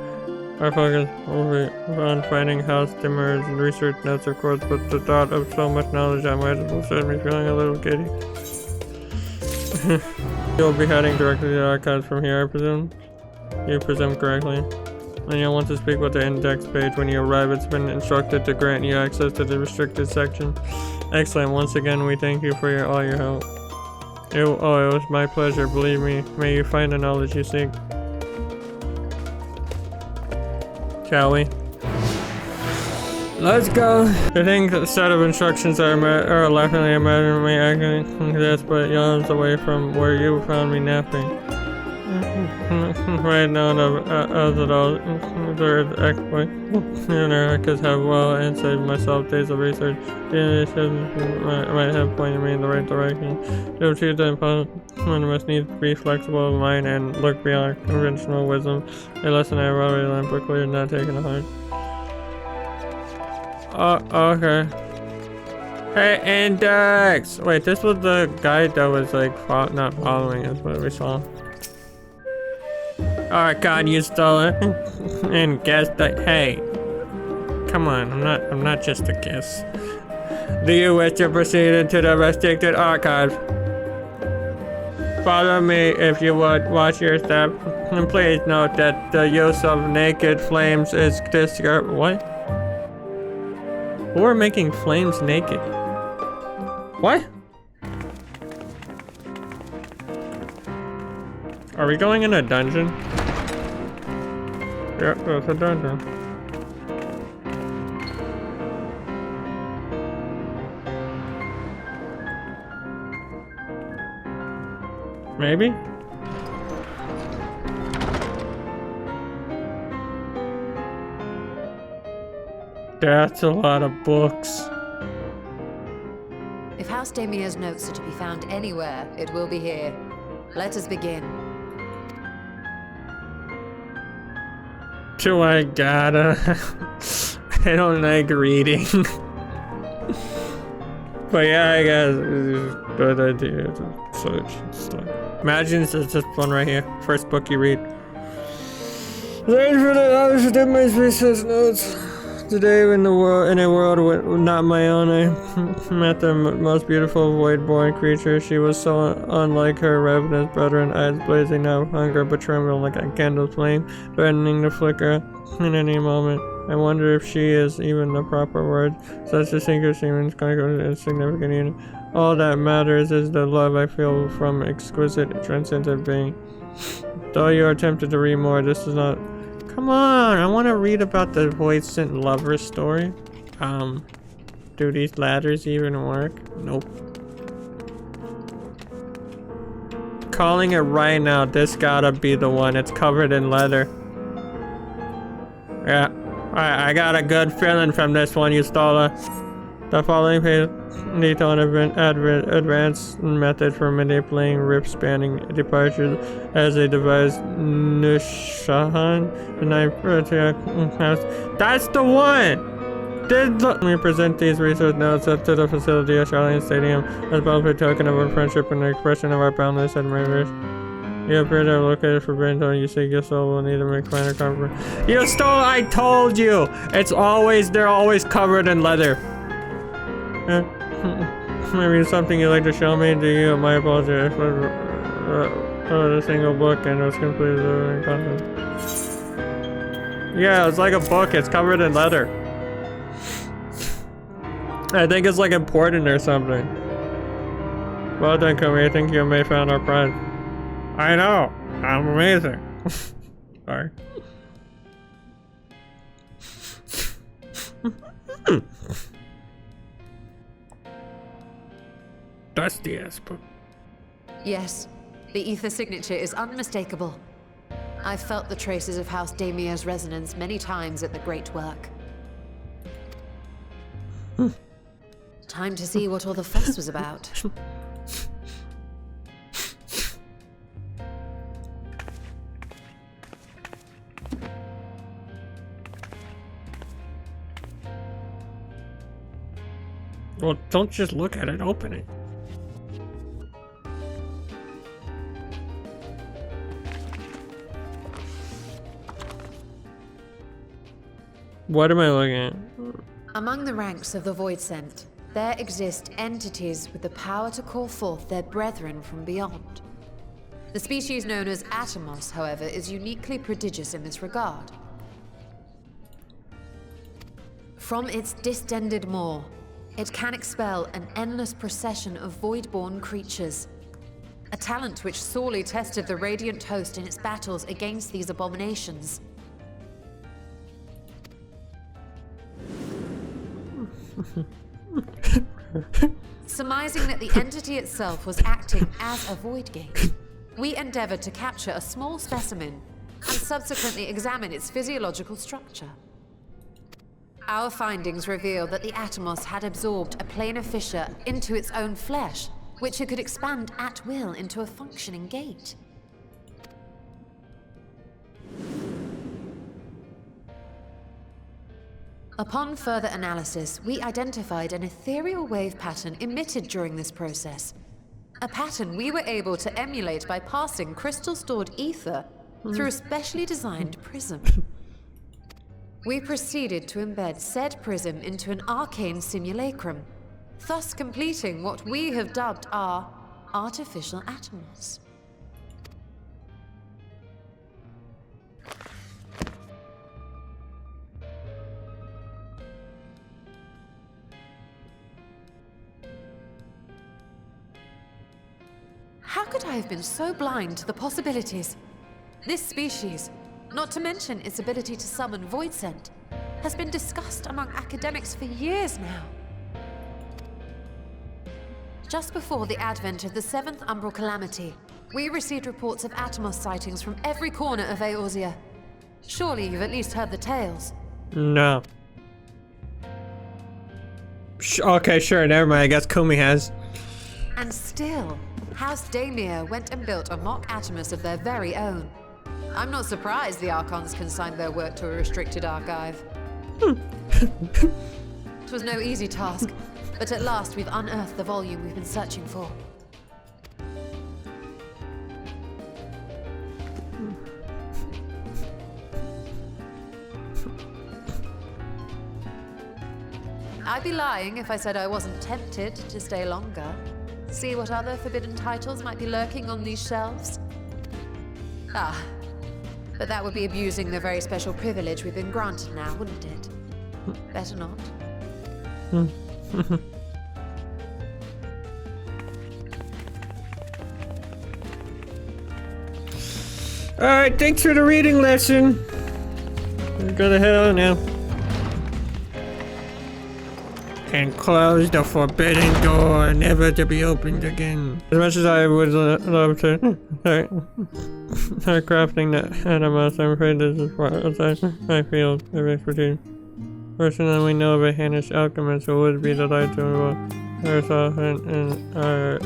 Our focus will be on finding house dimmers and research notes, of course, but the thought of so much knowledge I might have set me feeling a little giddy. You'll be heading directly to the archives from here, I presume? You presume correctly. And you'll want to speak with the index page when you arrive. It's been instructed to grant you access to the restricted section. Excellent. Once again, we thank you for all your help. It was my pleasure, believe me. May you find the knowledge you seek. Shall we? Let's go. I think the set of instructions are laughingly imagined me acting this, but yawns away from where you found me napping. Right now, the all third exploit. Because have well inside myself days of research. Might have pointed me in the right direction. To achieve the impossible, one must need to be flexible of mind and look beyond conventional wisdom. A lesson I have already learned, but clearly not taken to heart. Okay. Hey, Index! Wait, this was the guy that was like not following us, but we saw. Alright, God, you stole it. And guessed that. Hey, come on, I'm not just a guess. Do you wish to proceed into the restricted archives? Follow me if you would. Watch your step. And please note that the use of naked flames is discouraged. What? Who are making flames naked? What? Are we going in a dungeon? Yep, that's a dungeon. Maybe? That's a lot of books. If House Damien's notes are to be found anywhere, it will be here. Let us begin. Do I gotta? I don't like reading. But yeah, I guess it's a good idea to search and stuff. Imagine it's this one right here. First book you read. Thanks for the knowledge of my research notes. Today in a world not my own, I met the most beautiful void-born creature. She was so unlike her ravenous brethren, eyes blazing out with hunger but trembling like a candle flame, threatening to flicker in any moment. I wonder if she is even the proper word. Such a single seems insignificant unit. All that matters is the love I feel from exquisite, transcendent being. Though you are tempted to read more, this is not... Come on, I want to read about the void-sent lover story. Do these ladders even work? Nope. Calling it right now, this gotta be the one. It's covered in leather. Yeah, I got a good feeling from this one, you stole it. The following page leads on advanced method for manipulating rip-spanning departures as they devise Nushahan, the ninth house. That's the one! Let me present these research notes up to the facility at Charlene Stadium as both a token of our friendship and an expression of our boundless admiration. You appear to have located Forbidden Zone. You seek your soul will need to make minor compromise. You stole! I told you! They're always covered in leather. Maybe it's something you'd like to show me. Do you? My apologies. A single book and it was completely in content. Yeah, it's like a book. It's covered in leather. I think it's like important or something. Well done, Kumi. I think you may have found our prize. I know. I'm amazing. Sorry. That's the Esper. Yes, the ether signature is unmistakable. I've felt the traces of House Damia's resonance many times at the Great Work. Time to see what all the fuss was about. Well, don't just look at it, open it. What am I looking at? Among the ranks of the Voidsent, there exist entities with the power to call forth their brethren from beyond. The species known as Atomos, however, is uniquely prodigious in this regard. From its distended maw, it can expel an endless procession of void-born creatures. A talent which sorely tested the Radiant Host in its battles against these abominations. Surmising that the entity itself was acting as a void gate, we endeavored to capture a small specimen and subsequently examine its physiological structure. Our findings reveal that the Atomos had absorbed a planar fissure into its own flesh, which it could expand at will into a functioning gate. Upon further analysis, we identified an ethereal wave pattern emitted during this process. A pattern we were able to emulate by passing crystal-stored ether through a specially designed prism. We proceeded to embed said prism into an arcane simulacrum, thus completing what we have dubbed our artificial Atomos. How could I have been so blind to the possibilities? This species, not to mention its ability to summon Voidsent, has been discussed among academics for years now. Just before the advent of the 7th Umbral Calamity, we received reports of Atomos sightings from every corner of Eorzea. Surely you've at least heard the tales. No. Okay, sure, never mind. I guess Kumi has. And still, House Damia went and built a mock Atomos of their very own. I'm not surprised the Archons consigned their work to a restricted archive. It was no easy task, but at last we've unearthed the volume we've been searching for. I'd be lying if I said I wasn't tempted to stay longer. See what other forbidden titles might be lurking on these shelves. Ah, but that would be abusing the very special privilege we've been granted now, wouldn't it? Better not. Alright, thanks for the reading lesson. We're gonna head on now. And close the forbidden door, never to be opened again. As much as I would love to start crafting the animals, I'm afraid this is part of my field of expertise. Personally, we know of a Hanish alchemist who would be delighted to involve herself in our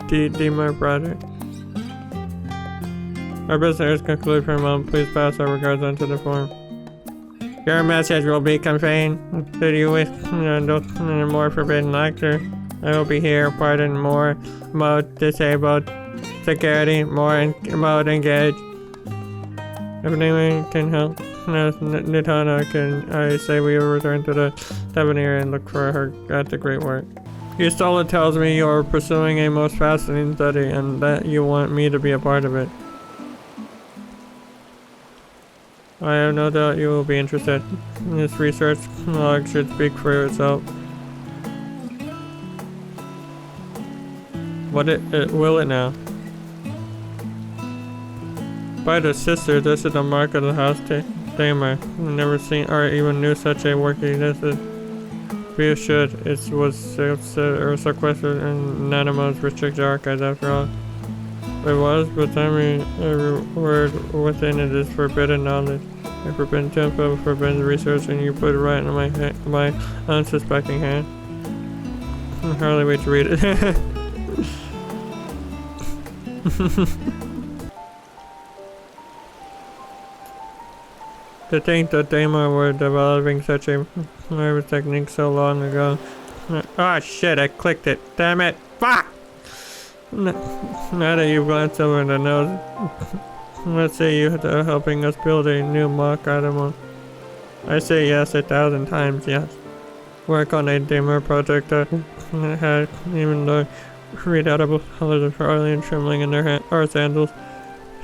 DMR project. Our business is concluded for a moment. Please pass our regards on to the form. Your message will be conveyed. Should you wish a more forbidden lecture, I will be here. Pardon more mode disabled. Security more mode engaged. If anyone can help Nitana, can I say we will return to the Tavernier and look for her at the great work. Your soul tells me you are pursuing a most fascinating study and that you want me to be a part of it. I have no doubt you will be interested. This research log should speak for itself. Will it now? By the sister, this is the mark of the house Tamer. Never seen or even knew such a work existed. We should. It was sequestered in Nanamo's restricted archives after all. It was, but every word within it is forbidden knowledge. A forbidden temple, forbidden research, and you put it right in my unsuspecting hand. I hardly wait to read it. To think that Daimar were developing such a marvelous technique so long ago. Oh shit, I clicked it. Damn it. Fuck! Now that you've glanced over the nose, let's say you're helping us build a new mock item. I say yes 1,000 times, yes. Work on a Daimar project that had even the redoubtable colors of Harley and trembling in their sandals.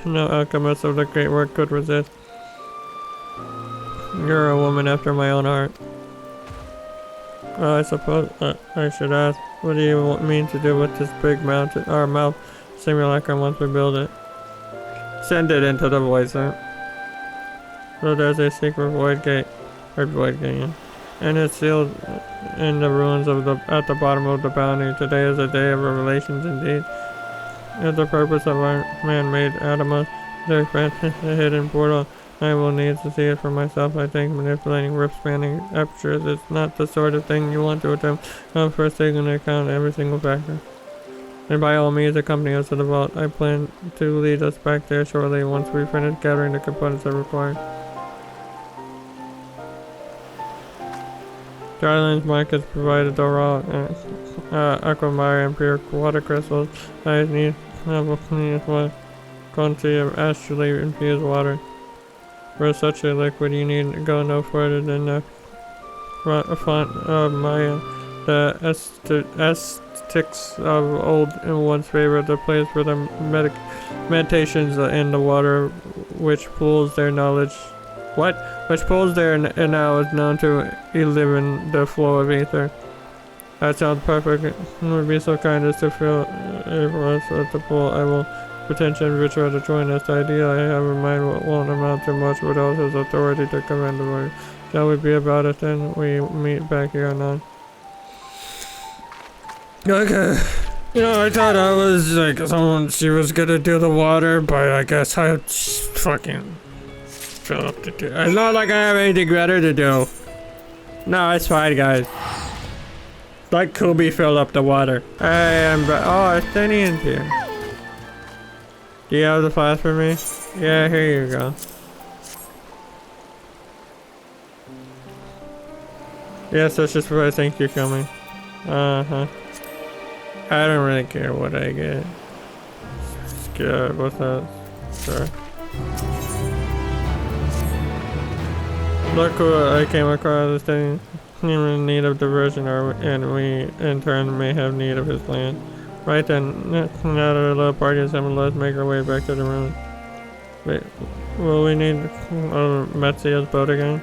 No alchemist of the great work could resist. You're a woman after my own heart. Well, I suppose I should ask, what do you mean to do with this big mouth simulacrum once we build it? Send it into the void zone. So there's a secret void gate, yeah. And it's sealed in the ruins of at the bottom of the boundary. Today is a day of revelations indeed. At the purpose of our man-made Adamus, their friend, a hidden portal. I will need to see it for myself. I think manipulating rift-spanning apertures is not the sort of thing you want to attempt. First taking into account every single factor. And by all means, accompany us to the vault. I plan to lead us back there shortly once we finish gathering the components that are required. Darling's markets provided the raw aquamarine and pure water crystals. I need a quantity of astrally infused water. For such a liquid, you need to go no further than the font of Maya. The aesthetics of old and once favored the place for the meditations in the water, which pools their knowledge. What? Which pools there and now is known to enliven the flow of ether. That sounds perfect. It would be so kind as to fill it for us at the pool. I will potentially retry to join us. The idea I have in mind won't amount to much without his authority to command the word. Shall we be about it then? We meet back here anon. Okay. You know, I thought I was like she was gonna do the water, but I guess I fucking fill up the two. It's not like I have anything better to do. No, it's fine, guys. Like Kubi filled up the water. Oh, Athenian's here. Do you have the flask for me? Yeah, here you go. Yes, that's just what I think you're coming. Uh-huh. I don't really care what I get. It's good. What's that? Sure. Look what I came across this thing. in need of diversion, and we in turn may have need of his land. Right then, now that our little party is assembled, let's make our way back to the ruin. Wait, will we need Metzia's boat again?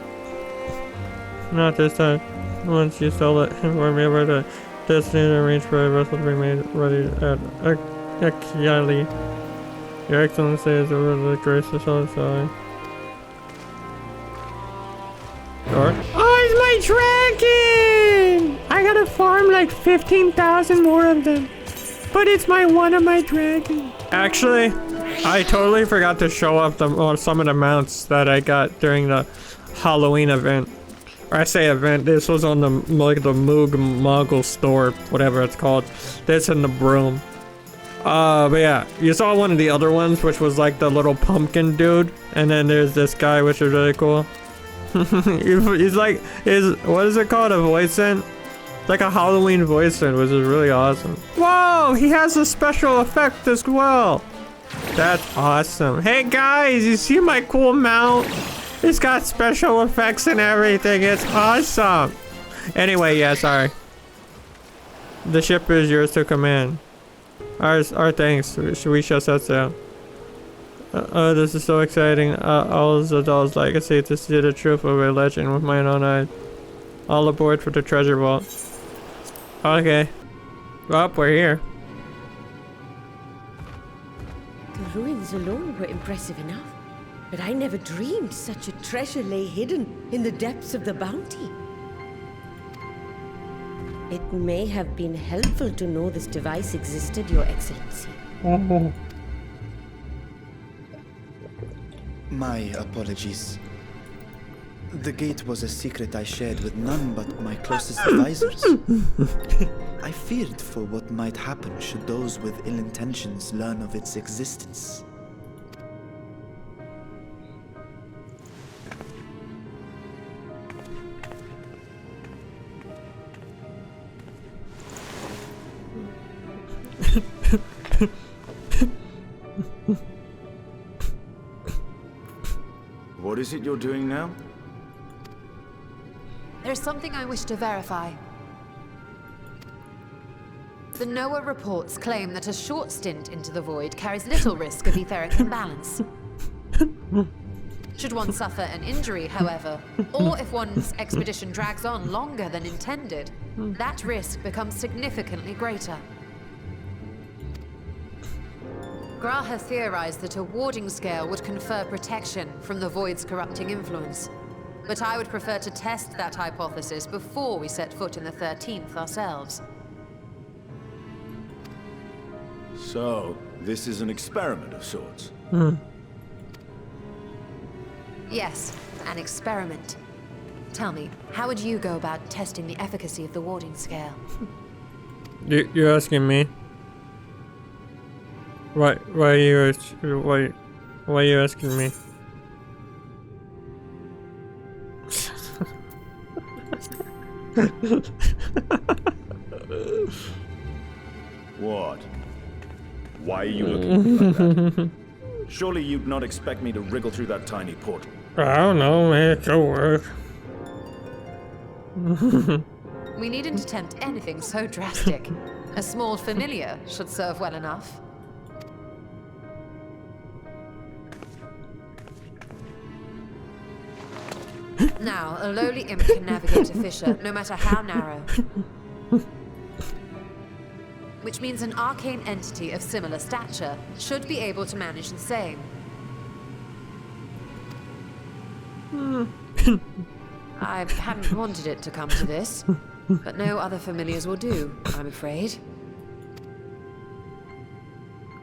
Not this time. Once you stole it, inform me about the destiny to arrange for a vessel to be made ready at XIV. Your Excellency is over the grace to sell it, sorry. Or? Oh, it's my dragon! I gotta farm like 15,000 more of them. But it's one of my dragons. Actually, I totally forgot to show off some of the mounts that I got during the Halloween event. Or I say event, this was on the Moog Mogul store, whatever it's called. This and the broom. But yeah, you saw one of the other ones, which was like the little pumpkin dude. And then there's this guy, which is really cool. He's like, what is it called? A voice in? It's like a Halloween voice in, which is really awesome. Whoa, he has a special effect as well. That's awesome. Hey guys, you see my cool mount? It's got special effects and everything. It's awesome. Anyway, yeah, sorry. The ship is yours to command. Our thanks. We shall set sail. Oh, this is so exciting. All the doll's legacy to see the truth of a legend with mine own eyes. All aboard for the treasure vault. Okay. Well, we're here. The ruins alone were impressive enough, but I never dreamed such a treasure lay hidden in the depths of the bounty. It may have been helpful to know this device existed, Your Excellency. My apologies. The gate was a secret I shared with none but my closest advisors. I feared for what might happen should those with ill intentions learn of its existence. What is it you're doing now? There's something I wish to verify. The NOAA reports claim that a short stint into the void carries little risk of etheric imbalance. Should one suffer an injury, however, or if one's expedition drags on longer than intended, that risk becomes significantly greater. Graal has theorized that a warding scale would confer protection from the void's corrupting influence. But I would prefer to test that hypothesis before we set foot in the 13th ourselves. So, this is an experiment of sorts. Yes, an experiment. Tell me, how would you go about testing the efficacy of the warding scale? You're asking me? Why are you asking me? What? Why are you looking at me like that? Surely you'd not expect me to wriggle through that tiny portal. I don't know, man. It could work. We needn't attempt anything so drastic. A small familiar should serve well enough. Now, a lowly imp can navigate a fissure, no matter how narrow. Which means an arcane entity of similar stature should be able to manage the same. I hadn't wanted it to come to this, but no other familiars will do, I'm afraid.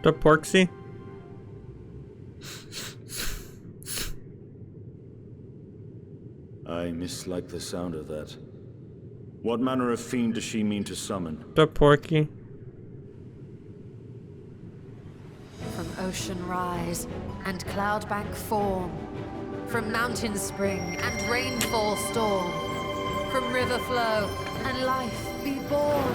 The Porksy? I mislike the sound of that. What manner of fiend does she mean to summon? The Porky? From ocean rise and cloudbank form, from mountain spring and rainfall storm, from river flow and life be born.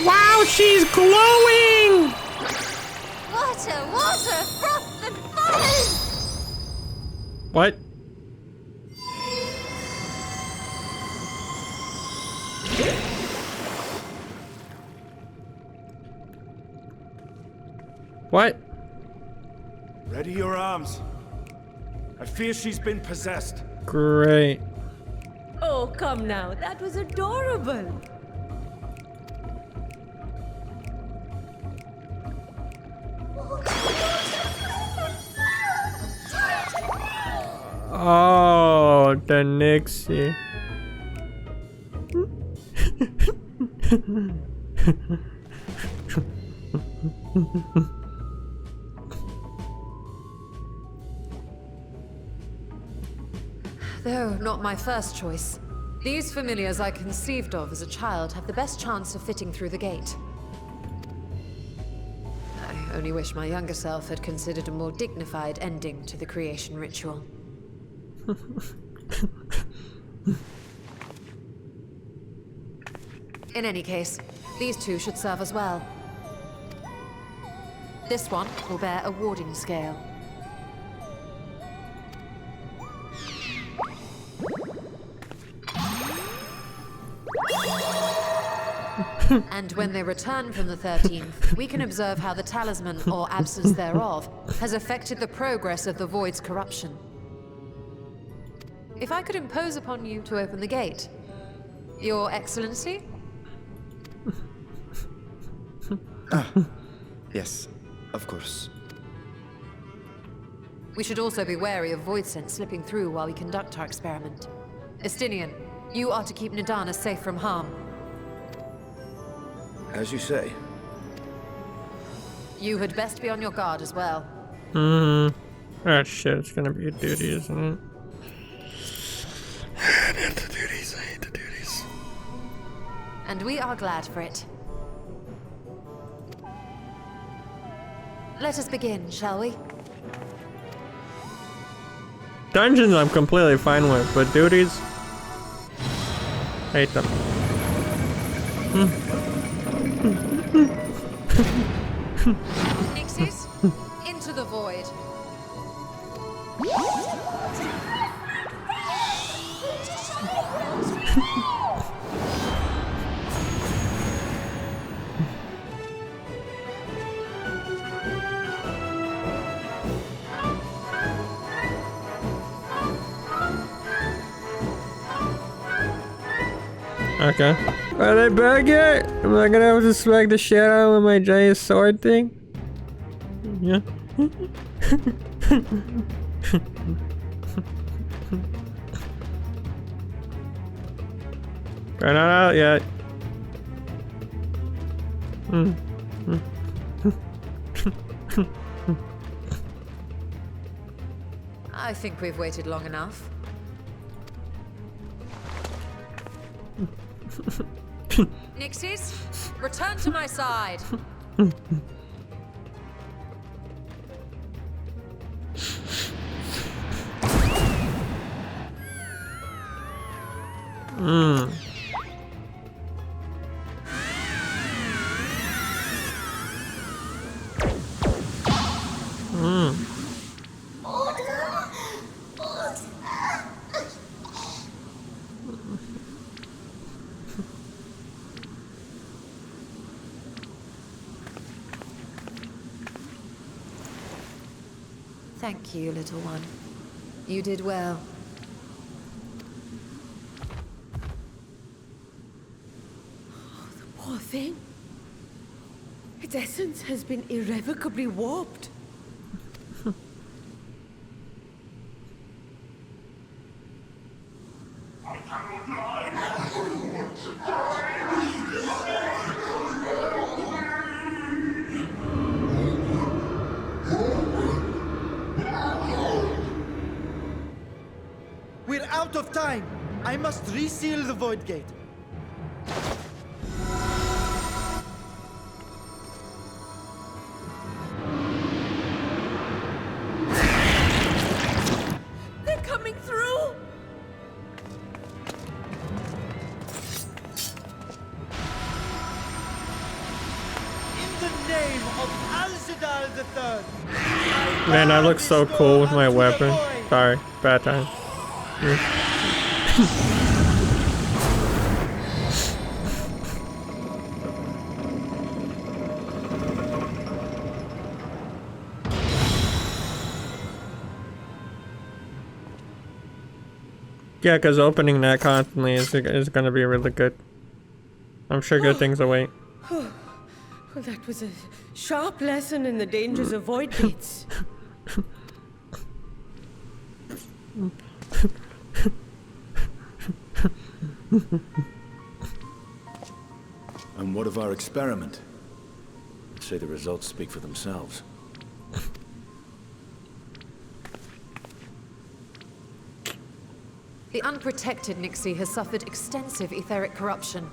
Wow, she's glowing! Water, water, froth and fire! What? What? Ready your arms. I fear she's been possessed. Great. Oh, come now. That was adorable. Oh, the Nixie. Though not my first choice. These familiars I conceived of as a child have the best chance of fitting through the gate. I only wish my younger self had considered a more dignified ending to the creation ritual. In any case, these two should serve as well. This one will bear a warding scale. And when they return from the 13th, we can observe how the talisman, or absence thereof, has affected the progress of the Void's corruption. If I could impose upon you to open the gate, Your Excellency? Yes, of course. We should also be wary of void scent slipping through while we conduct our experiment. Estinian, you are to keep Nadana safe from harm. As you say. You had best be on your guard as well. Oh shit, it's gonna be a duty, isn't it? I hate the duties, I hate the duties. And we are glad for it. Let us begin, shall we? Dungeons I'm completely fine with, but duties? Hate them. Pixies, into the void. Okay. Are they back yet? Am I gonna have to smack the shit out with my giant sword thing? Yeah. They're not out yet. I think we've waited long enough. Nixies, return to my side. Thank you, little one. You did well. Poor thing. Its essence has been irrevocably warped. We're out of time. I must reseal the void gate. They're coming through! In the name of Al Man, I look so cool with my weapon. Sorry, bad time. Yeah, because opening that constantly is going to be really good. I'm sure good things await. Well, that was a sharp lesson in the dangers of void gates. And what of our experiment? I'd say the results speak for themselves. The unprotected Nixie has suffered extensive etheric corruption.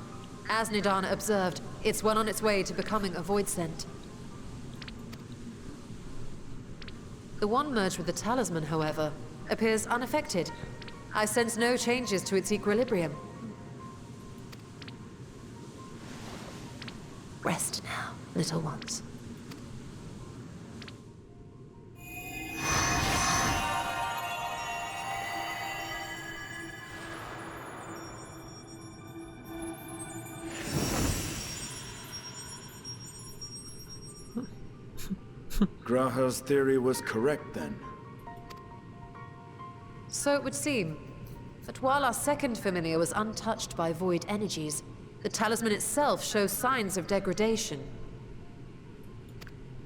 As Nidana observed, it's well on its way to becoming a void scent. The one merged with the talisman, however, appears unaffected. I sense no changes to its equilibrium. Rest now, little ones. Graha's theory was correct then. So it would seem. But while our second familiar was untouched by void energies, the talisman itself shows signs of degradation.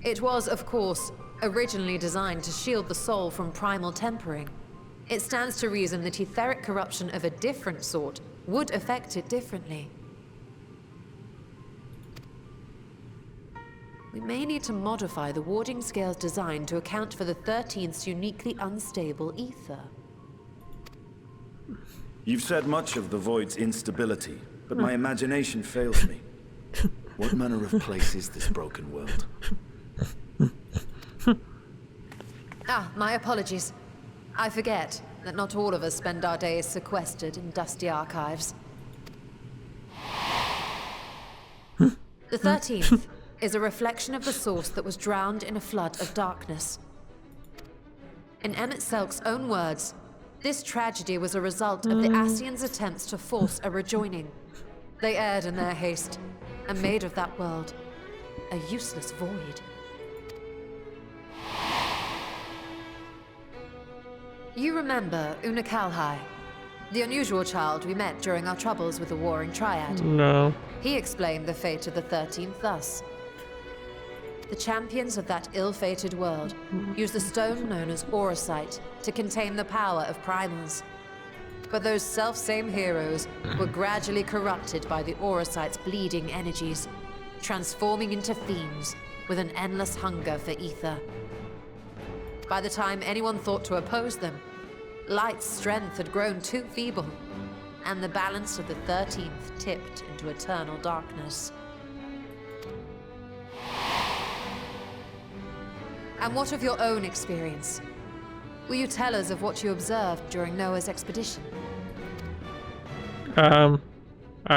It was, of course, originally designed to shield the soul from primal tempering. It stands to reason that etheric corruption of a different sort would affect it differently. We may need to modify the warding scale's design to account for the 13th's uniquely unstable ether. You've said much of the Void's instability, but my imagination fails me. What manner of place is this broken world? Ah, my apologies. I forget that not all of us spend our days sequestered in dusty archives. The 13th is a reflection of the source that was drowned in a flood of darkness. In Emmett Selk's own words, this tragedy was a result of the Ascians' attempts to force a rejoining. They erred in their haste, and made of that world a useless void. You remember Una Kalhai, the unusual child we met during our troubles with the Warring Triad? No. He explained the fate of the 13th thus. The champions of that ill-fated world used the stone known as Auracite to contain the power of primals. But those self-same heroes were gradually corrupted by the Auracite's bleeding energies, transforming into fiends with an endless hunger for ether. By the time anyone thought to oppose them, Light's strength had grown too feeble, and the balance of the 13th tipped into eternal darkness. And what of your own experience? Will you tell us of what you observed during Noah's expedition? I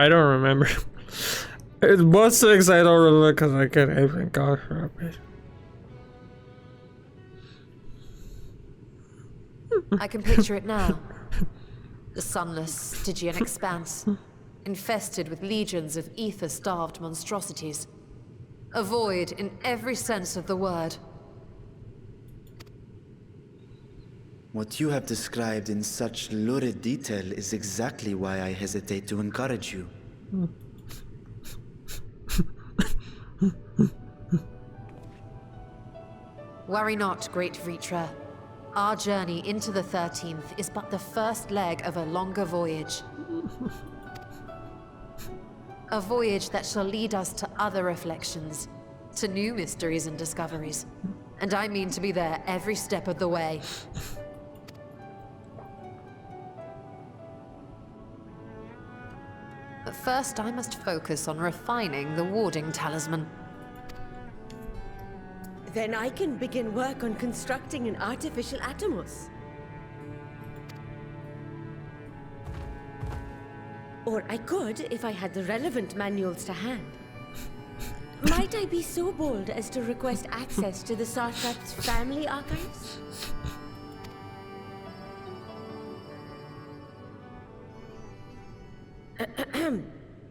don't remember. It's most things I don't remember because I can't even go for it. I can picture it now. The sunless, Stygian expanse, infested with legions of ether-starved monstrosities. A void in every sense of the word. What you have described in such lurid detail is exactly why I hesitate to encourage you. Worry not, great Vritra. Our journey into the 13th is but the first leg of a longer voyage. A voyage that shall lead us to other reflections, to new mysteries and discoveries. And I mean to be there every step of the way. But first I must focus on refining the warding talisman. Then I can begin work on constructing an artificial Atomos. Or I could if I had the relevant manuals to hand. Might I be so bold as to request access to the Sartrat's family archives?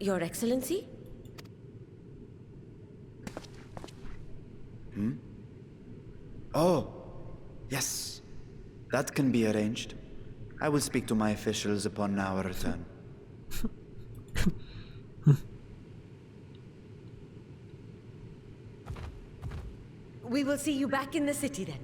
Your Excellency? Oh, yes. That can be arranged. I will speak to my officials upon our return. We will see you back in the city then.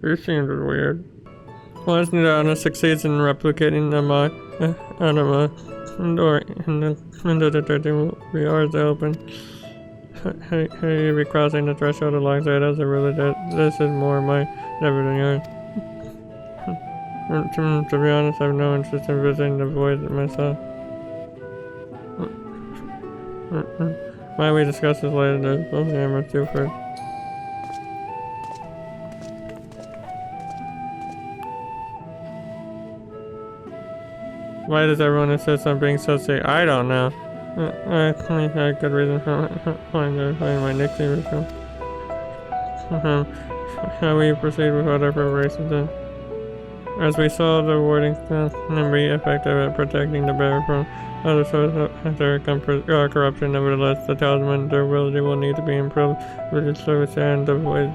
This seems weird. Once Nidana succeeds in replicating the anima door into the 13 yards open. He be crossing the threshold alongside us. Really, this is more my never than yours. To be honest, I have no interest in visiting the void myself. Why we discuss this later? There's something I must do first. Why does everyone insist on being so sick? I don't know. I had good reason for finding my nickname. How we proceed with other preparations then? As we saw the warding staff and be effective at protecting the bear from other sources of corruption, nevertheless, the talisman durability will need to be improved with its service and avoid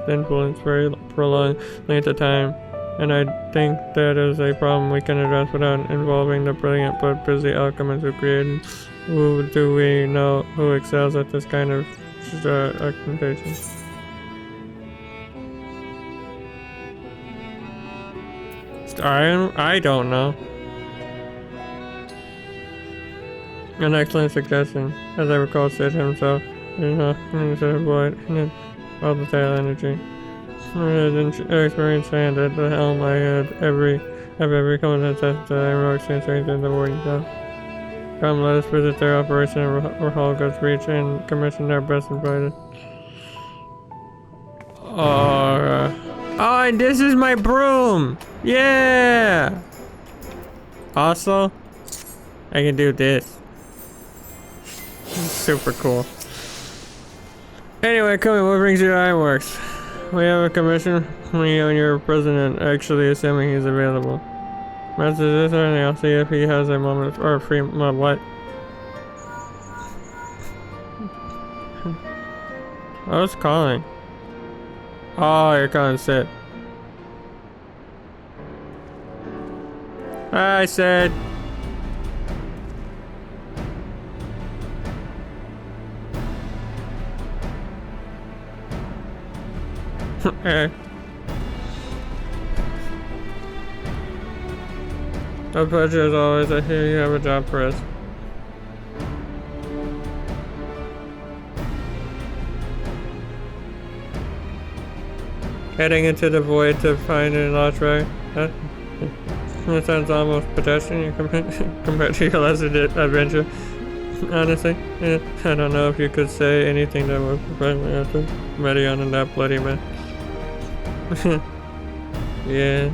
influence for a prolonged length of time. And I think that is a problem we can address without involving the brilliant but busy alchemists who created. Who do we know who excels at this kind of augmentation? I don't know. An excellent suggestion. As I recall, Sid himself, instead of void, and all the tail energy. Experience hand at the helm, I have every confidence that the heroic strength in the warding cell. Come, let us visit their operation at Rahalga's Reach and commission our best invited. Oh, and this is my broom! Yeah! Also, I can do this. Super cool. Anyway, come on, what brings you to Ironworks? We have a commission. We and your president, actually, assuming he's available. Message this, and I'll see if he has a moment or a free what? I was calling. Oh, you're calling Sid. I said. Hey. A pleasure as always. I hear you have a job for us. Heading into the void to find an lost rag. That sounds almost pedestrian compared to your last adventure. Honestly, I don't know if you could say anything that would prevent me after Medion and that bloody man. Yeah.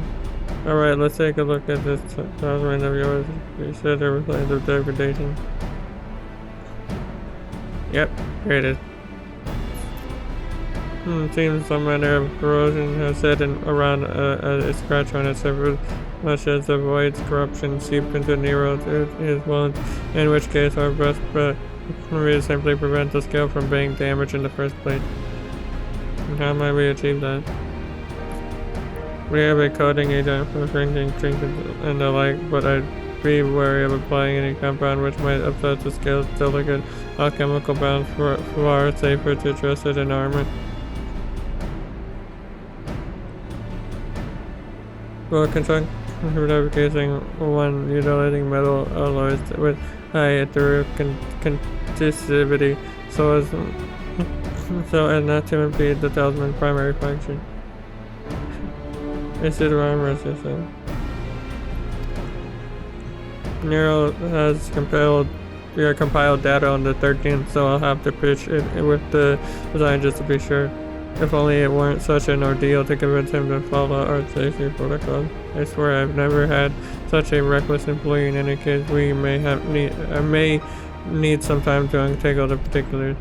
Alright, let's take a look at this talisman of yours. You said there were signs of degradation. Yep, here it is. Seems some manner of corrosion has set around a scratch on its surface, much as the void's corruption seep into Nero's his wounds, in which case our best bet is simply prevent the skill from being damaged in the first place. And how might we achieve that? We have a coating agent for drinking trinkets and the like, but I'd be wary of applying any compound which might upset the skill's delicate alchemical balance. Far safer to trust it in armor. Well, construct casing one utilizing metal alloys with high etheric conductivity so as not to impede the talisman's primary function. It's the armor system. Nero has compelled compiled data on the 13th, so I'll have to pitch it with the design just to be sure. If only it weren't such an ordeal to convince him to follow our safety protocol. I swear I've never had such a reckless employee. In any case, we may need some time to untangle the particulars.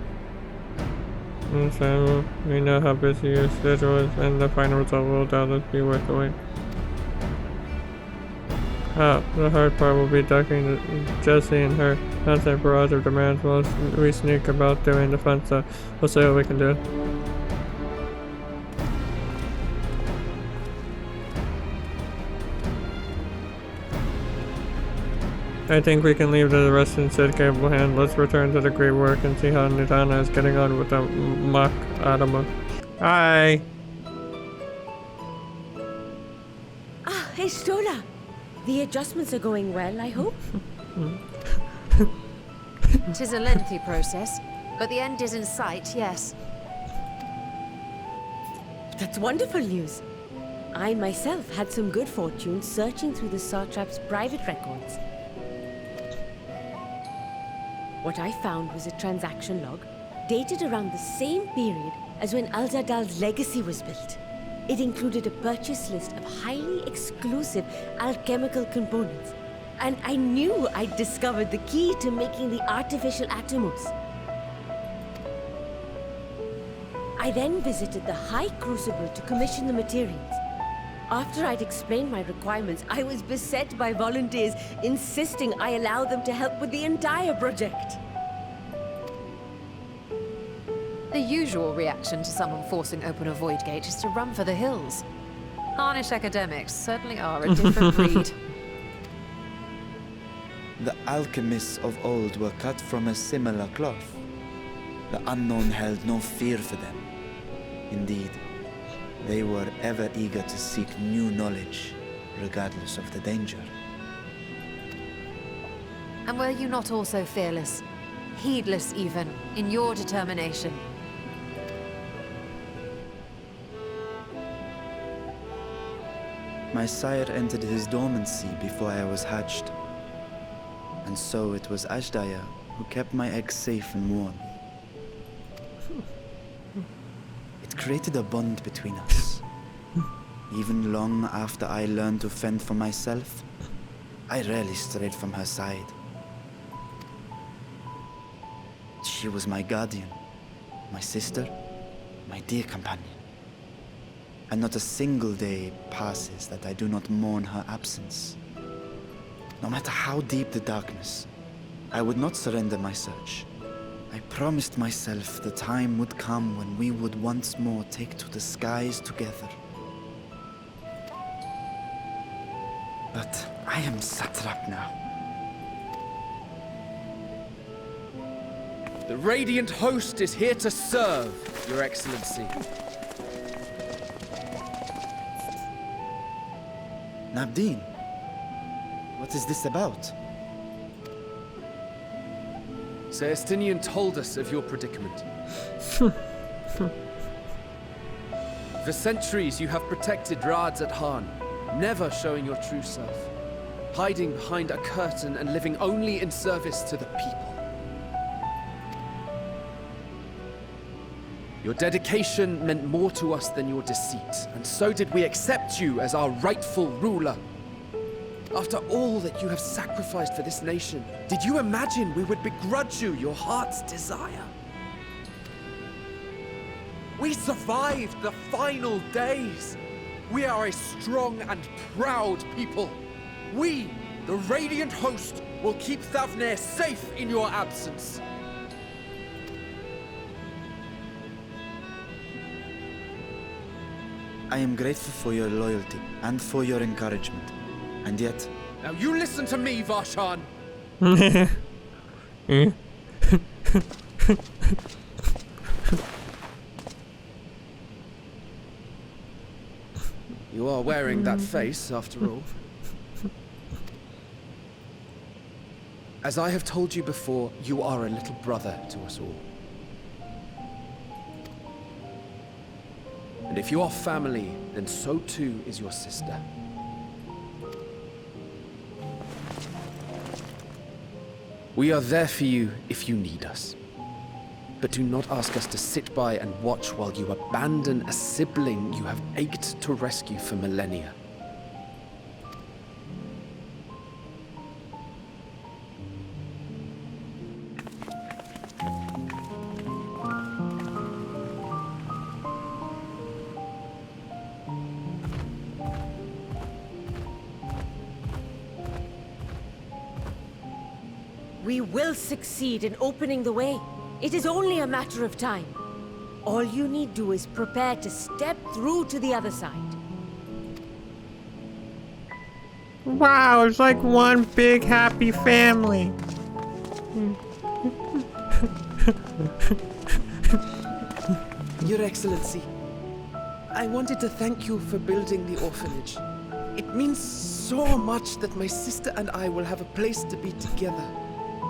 So we know how busy your schedule is, and the final result will doubtless be worth the wait. The hard part will be ducking Jesse and her constant barrage of demands while we sneak about doing the fun stuff. We'll see what we can do. I think we can leave the rest in Sid's capable hand. Let's return to the great work and see how Nidana is getting on with the mock Adama. Hi! Ah, hey, Stola. The adjustments are going well, I hope. Tis a lengthy process, but the end is in sight, yes. That's wonderful news. I myself had some good fortune searching through the Satrap's private records. What I found was a transaction log dated around the same period as when Al-Zadal's legacy was built. It included a purchase list of highly exclusive alchemical components, and I knew I'd discovered the key to making the artificial Atomos. I then visited the High Crucible to commission the materials. After I'd explained my requirements, I was beset by volunteers insisting I allow them to help with the entire project. The usual reaction to someone forcing open a void gate is to run for the hills. Harnish academics certainly are a different breed. The alchemists of old were cut from a similar cloth. The unknown held no fear for them. Indeed, they were ever eager to seek new knowledge, regardless of the danger. And were you not also fearless, heedless even, in your determination? My sire entered his dormancy before I was hatched. And so it was Ashdaya who kept my eggs safe and warm. It created a bond between us. Even long after I learned to fend for myself, I rarely strayed from her side. She was my guardian, my sister, my dear companion. And not a single day passes that I do not mourn her absence. No matter how deep the darkness, I would not surrender my search. I promised myself the time would come when we would once more take to the skies together. But I am satrap now. The Radiant Host is here to serve, Your Excellency. Nabdeen, what is this about? Celestinian told us of your predicament. For centuries you have protected Rads at Han, never showing your true self, hiding behind a curtain and living only in service to the people. Your dedication meant more to us than your deceit, and so did we accept you as our rightful ruler. After all that you have sacrificed for this nation, did you imagine we would begrudge you your heart's desire? We survived the final days. We are a strong and proud people. We, the Radiant Host, will keep Thavnair safe in your absence. I am grateful for your loyalty and for your encouragement. And yet... Now you listen to me, Varshan! You are wearing that face, after all. As I have told you before, you are a little brother to us all. And if you are family, then so too is your sister. We are there for you if you need us. But do not ask us to sit by and watch while you abandon a sibling you have ached to rescue for millennia. We will succeed in opening the way. It is only a matter of time. All you need do is prepare to step through to the other side. Wow, it's like one big happy family. Your Excellency, I wanted to thank you for building the orphanage. It means so much that my sister and I will have a place to be together,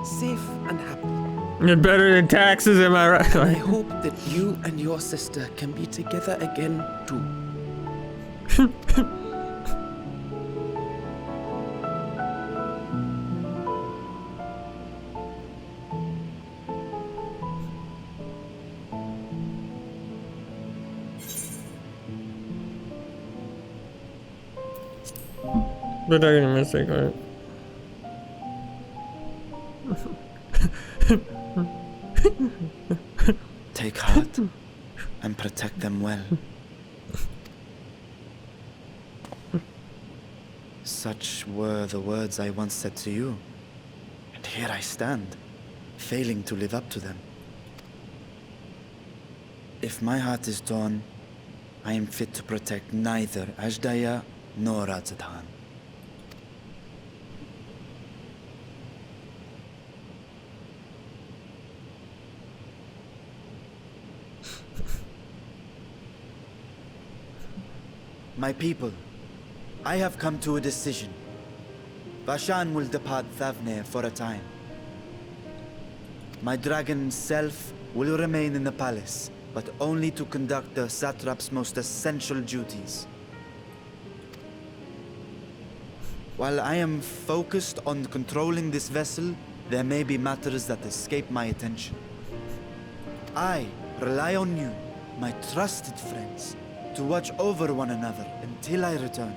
safe and happy. You're better than taxes, am I right? I hope that you and your sister can be together again too. But I got a mistake, right? Take heart and protect them well. Such were the words I once said to you. And here I stand, failing to live up to them. If my heart is torn, I am fit to protect neither Ajdaya nor Radzatan. My people, I have come to a decision. Vashan will depart Thavne for a time. My dragon self will remain in the palace, but only to conduct the satrap's most essential duties. While I am focused on controlling this vessel, there may be matters that escape my attention. I rely on you, my trusted friends, to watch over one another until I return.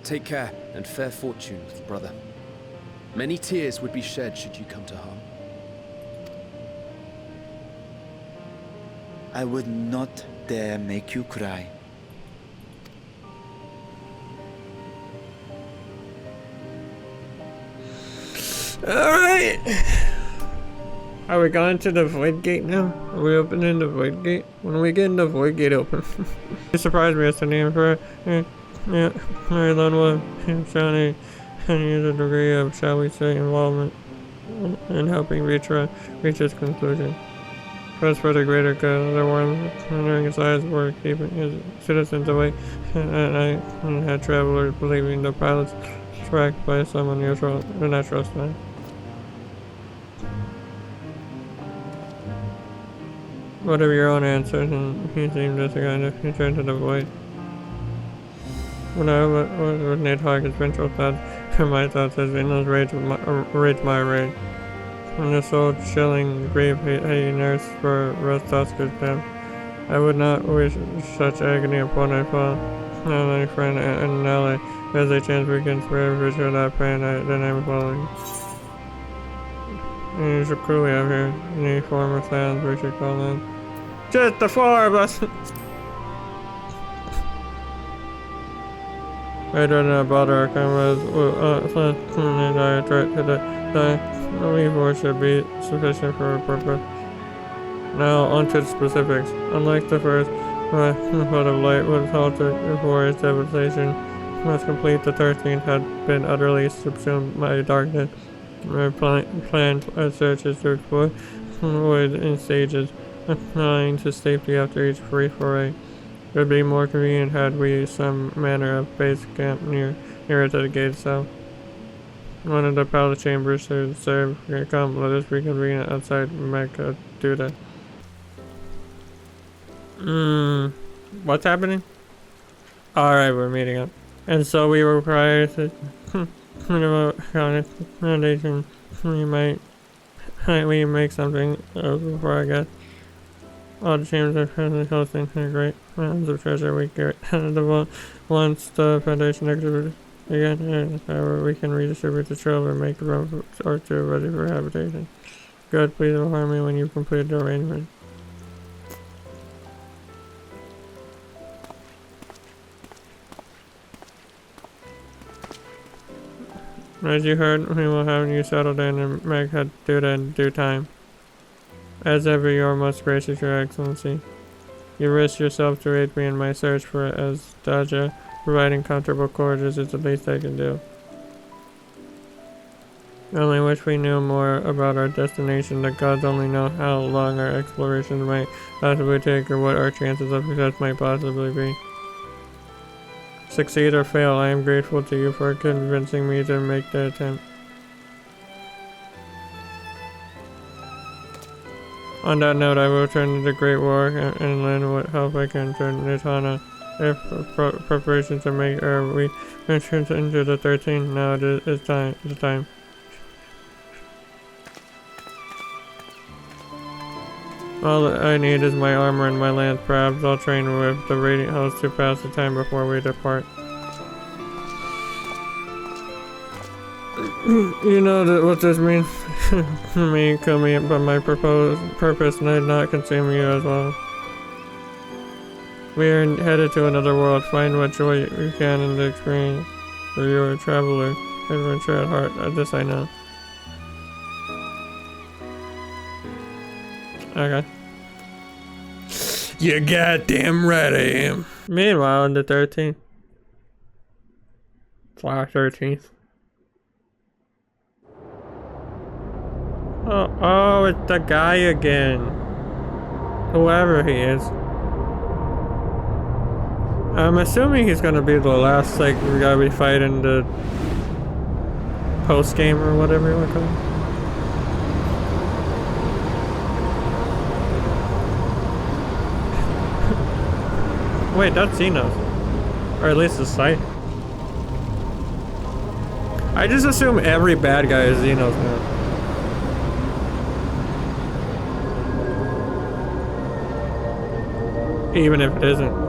Take care and fair fortune, little brother. Many tears would be shed should you come to harm. I would not dare make you cry. Alright! Are we going to the Void Gate now? Are we opening the Void Gate? When are we getting the Void Gate open? You surprised me as the name for it. Yeah, Mary Lunwood, Johnny, and use a degree of, shall we say, involvement in helping reach its conclusion. First for the greater good of the world, during his last work, keeping his citizens away, and I had travelers believing the pilots tracked by some unusual natural sign. Whatever your own answer, and he seemed just kind of returned to the void. When I was with Nidhogg, his vengeful thoughts, my thoughts as Vinland's rage my rage. And the soul-chilling grief he nursed for Rostosker's death. I would not wish such agony upon my father, my friend, and Nelly. As a chance we can forever show that pain that I'm following. And it's a crew we have here. Any former sounds we should call them. Just the four of us! I do not bother our cameras and I tried to die. Only four should be sufficient for a purpose. Now, on to the specifics. Unlike the first, my foot of light was halted before its devastation was complete. The 13th had been utterly subsumed by darkness. My planned searches to explore would in stages, flying to safety after each free foray. It would be more convenient had we some manner of base camp nearer to the gate itself. One of the palace chambers to serve. Come, let us reconvene outside Mecca. Do that. What's happening? Alright, we're meeting up. And so we were prior to foundation. We might make something before I guess. All the chambers are presently hosting a great mountains of treasure we get the once the foundation exhibit again, however we can redistribute the trove and make room or two ready for habitation. Good, please inform me when you've completed the arrangement. As you heard, we will have you settled in and make her do that in due time. As ever, your most gracious, your excellency. You risk yourself to aid me in my search for Asdaja. Providing comfortable quarters is the least I can do. I only wish we knew more about our destination. The gods only know how long our explorations might possibly take or what our chances of success might possibly be. Succeed or fail, I am grateful to you for convincing me to make the attempt. On that note, I will return to the Great War and lend what help I can to Nitana. If preparations are made, we venture into the 13th. Now it is time. All I need is my armor and my lance. Perhaps I'll train with the Radiant Host to pass the time before we depart. You know what this means to me, Kumi, but my proposed purpose need not consume you as well. We are headed to another world. Find what joy you can in the experience. For you are a traveler, adventure at heart. This I know. Okay. You goddamn right I am. Meanwhile, on the 13th. Flower 13th. Oh, it's the guy again. Whoever he is. I'm assuming he's gonna be the last, like, we gotta be fighting the post-game or whatever you wanna call it. Wait, that's Xenos. Or at least the site. I just assume every bad guy is Xenos now. Even if it isn't.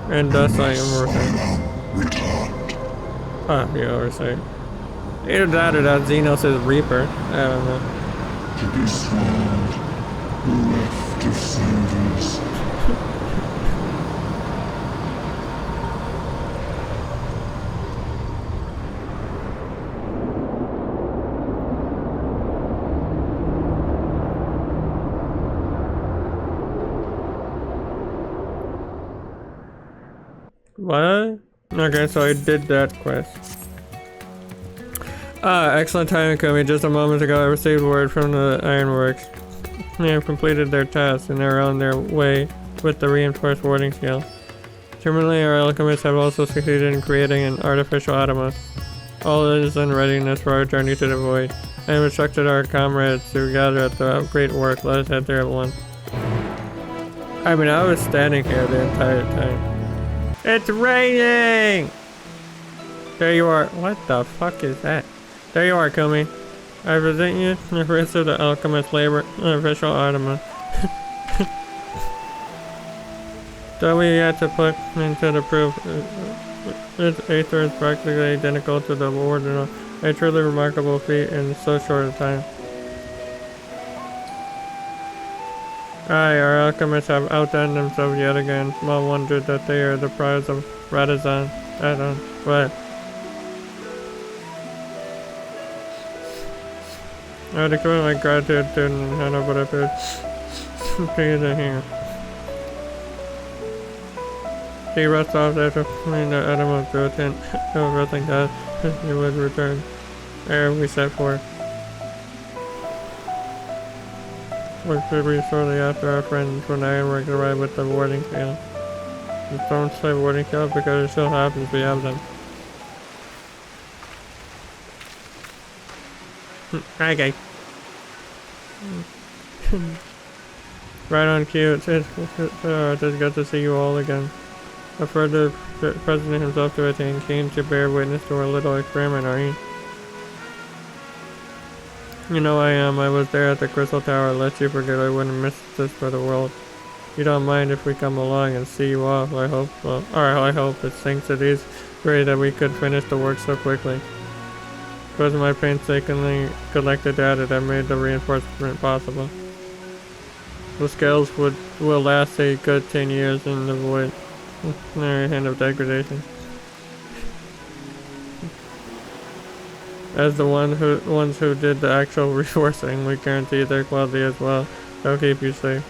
And thus I am working. Ah, you oversight. Either that or that Xenos is Reaper. I don't know. To be swallowed, bereft of senses. What? Okay, so I did that quest. Excellent timing, Kumi. Just a moment ago I received word from the Ironworks. They have completed their task and are on their way with the reinforced warding skill. Terminally, our alchemists have also succeeded in creating an artificial automa. All is in readiness for our journey to the void. I have instructed our comrades to gather at the great work. Let us head there at once. I mean, I was standing here the entire time. It's raining! There you are. What the fuck is that? There you are, Kumi. I present you the fruits of the alchemist's labor, official automa. Though we had to put into the proof, its aether is practically identical to the original. A truly remarkable feat in so short a time. Aye, our alchemists have outdone themselves yet again. Small wonder that they are the prize of Radazan. What? I would express my gratitude to Hannah, but if it's in here. He rushed off after putting the animal to a tent. No wrestling god, he would return. Ere we set forth. Which should be shortly after our friends from Ironworks arrived with the warding field. Just don't say wouldn't kill because it still happens. We have them. Okay. Right on cue. It's good to see you all again. I've heard the president himself to attain came to bear witness to our little experiment, are you? You know I am. I was there at the Crystal Tower. Lest you forget I wouldn't miss this for the world. You don't mind if we come along and see you off, I hope. Well, I hope. It's thanks to these great that we could finish the work so quickly. It was my painstakingly collected data that made the reinforcement possible. The scales will last a good 10 years in the void. Very hint of degradation. As the ones who did the actual reinforcing, we guarantee their quality as well. They'll keep you safe.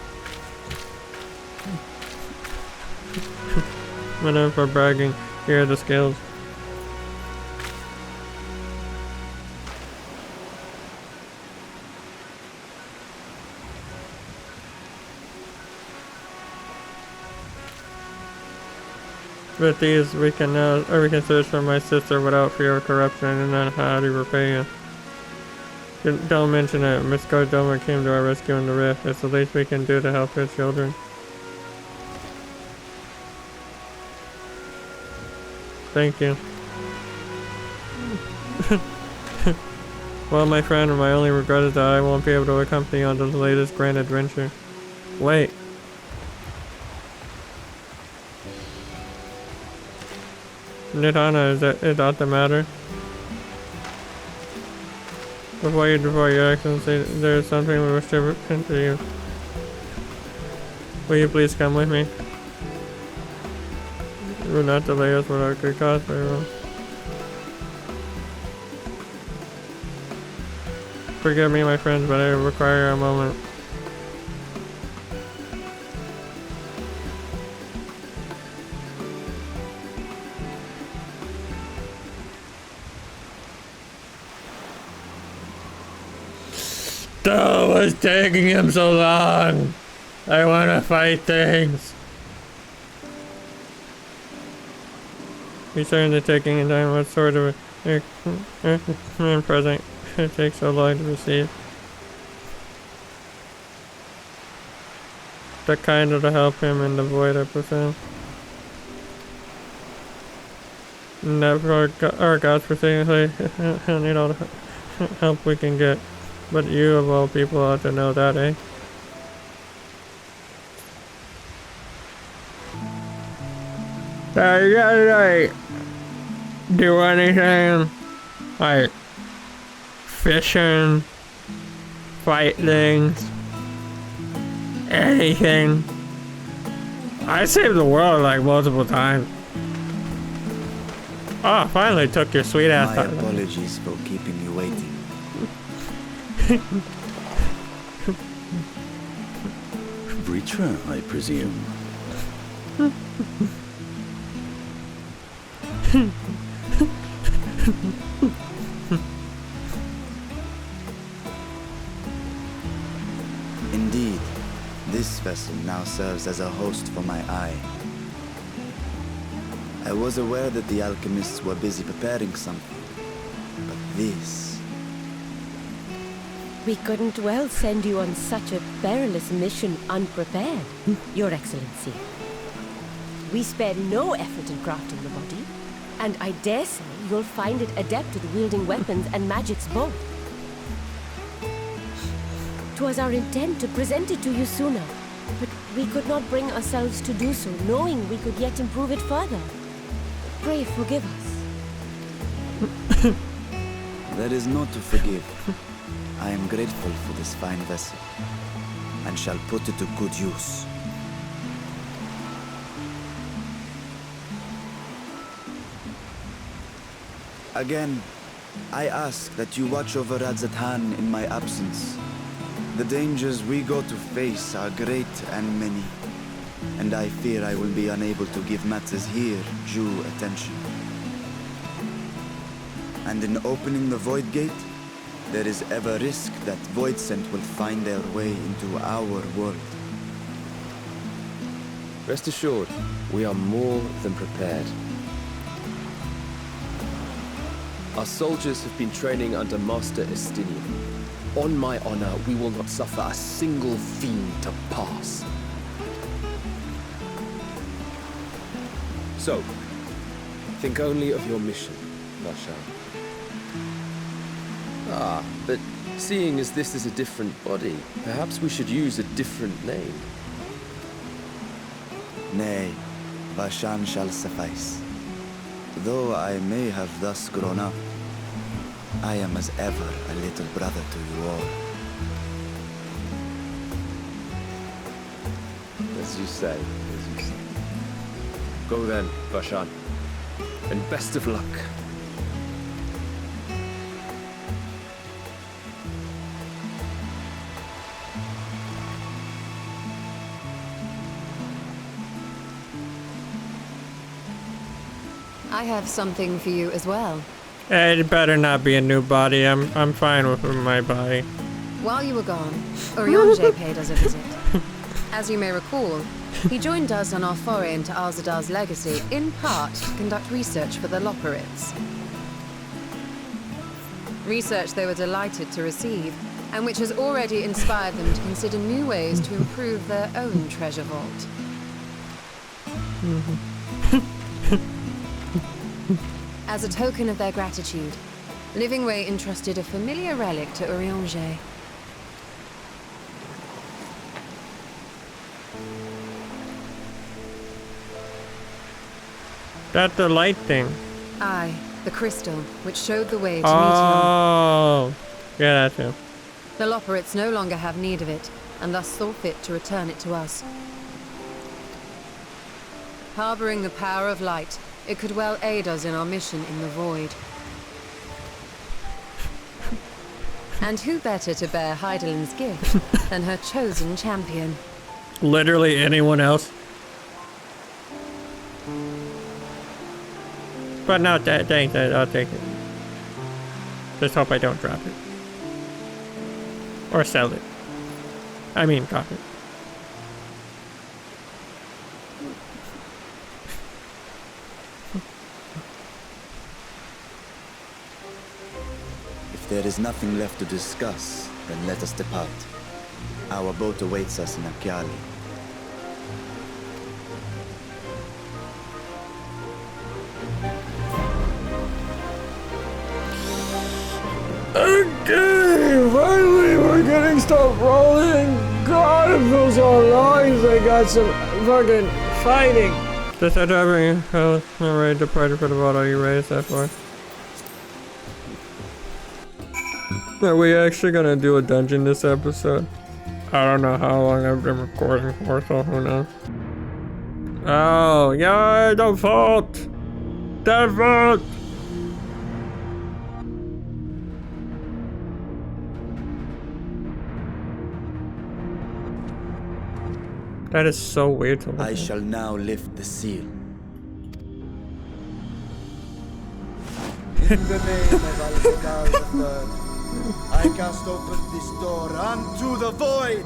Madam for bragging, here are the scales. With these, we can search for my sister without fear of corruption and not how to repay you. Don't mention it. Miss Cardoma came to our rescue in the rift. It's the least we can do to help her children. Thank you. Well, my friend, my only regret is that I won't be able to accompany you on the latest grand adventure. Wait. Nidana, is that the matter? Before your excellency, there is something we wish to present to you. Will you please come with me? You will not delay us without good cause, very well. Forgive me, my friends, but I require a moment. Oh, what's taking him so long? I want to fight things. He's certainly taking his time. What sort of present it takes so long to receive? The kind of to help him in the void, I presume. Never our gods particularly need all the help we can get. But you of all people ought to know that, eh? You gotta do anything like fishing, fight things, anything. I saved the world like multiple times. Oh, finally took your sweet ass My time. apologies for keeping you waiting. Breacher, I presume. Indeed, this vessel now serves as a host for my eye. I was aware that the alchemists were busy preparing something, but this... We couldn't well send you on such a perilous mission unprepared, Your Excellency. We spared no effort in crafting the body, and I dare say you'll find it adept at wielding weapons and magics both. 'Twas our intent to present it to you sooner, but we could not bring ourselves to do so, knowing we could yet improve it further. Pray forgive us. There is not to forgive. I am grateful for this fine vessel, and shall put it to good use. Again, I ask that you watch over Radzatan in my absence. The dangers we go to face are great and many, and I fear I will be unable to give matters here due attention. And in opening the Void Gate, there is ever risk that Voidsent will find their way into our world. Rest assured, we are more than prepared. Our soldiers have been training under Master Estinian. On my honor, we will not suffer a single fiend to pass. So, think only of your mission, Vashan. Ah, but seeing as this is a different body, perhaps we should use a different name. Nay, Vashan shall suffice. Though I may have thus grown up, I am as ever a little brother to you all. As you say, as you say. Go then, Vashan. And best of luck. I have something for you as well. It better not be a new body. I'm fine with my body. While you were gone, Urianger paid us a visit. As you may recall, he joined us on our foray into Alzadal's legacy, in part to conduct research for the Loporrits. Research they were delighted to receive, and which has already inspired them to consider new ways to improve their own treasure vault. As a token of their gratitude, Livingway entrusted a familiar relic to Urianger. That's the light thing. Aye, the crystal, which showed the way to Oh, yeah, that's him. Meteor. The Loporrits no longer have need of it, and thus saw fit to return it to us. Harboring the power of light, it could well aid us in our mission in the void. And who better to bear Heidelin's gift than her chosen champion? Literally anyone else. But no, thanks, I'll take it. Just hope I don't drop it. Or sell it. I mean, drop it. If there is nothing left to discuss, then let us depart. Our boat awaits us in Akyali. Okay, finally we're getting stuff rolling. God, it feels so long since I got some fucking fighting. Just had driving. Alright, departed for the vault. Are you ready to step forward? Are we actually gonna do a dungeon this episode? I don't know how long I've been recording for, so who knows. Oh, yeah, the vault! The vault! That is so weird to look I at. shall now lift the seal. In the name of Alzadal III, I cast open this door unto the void!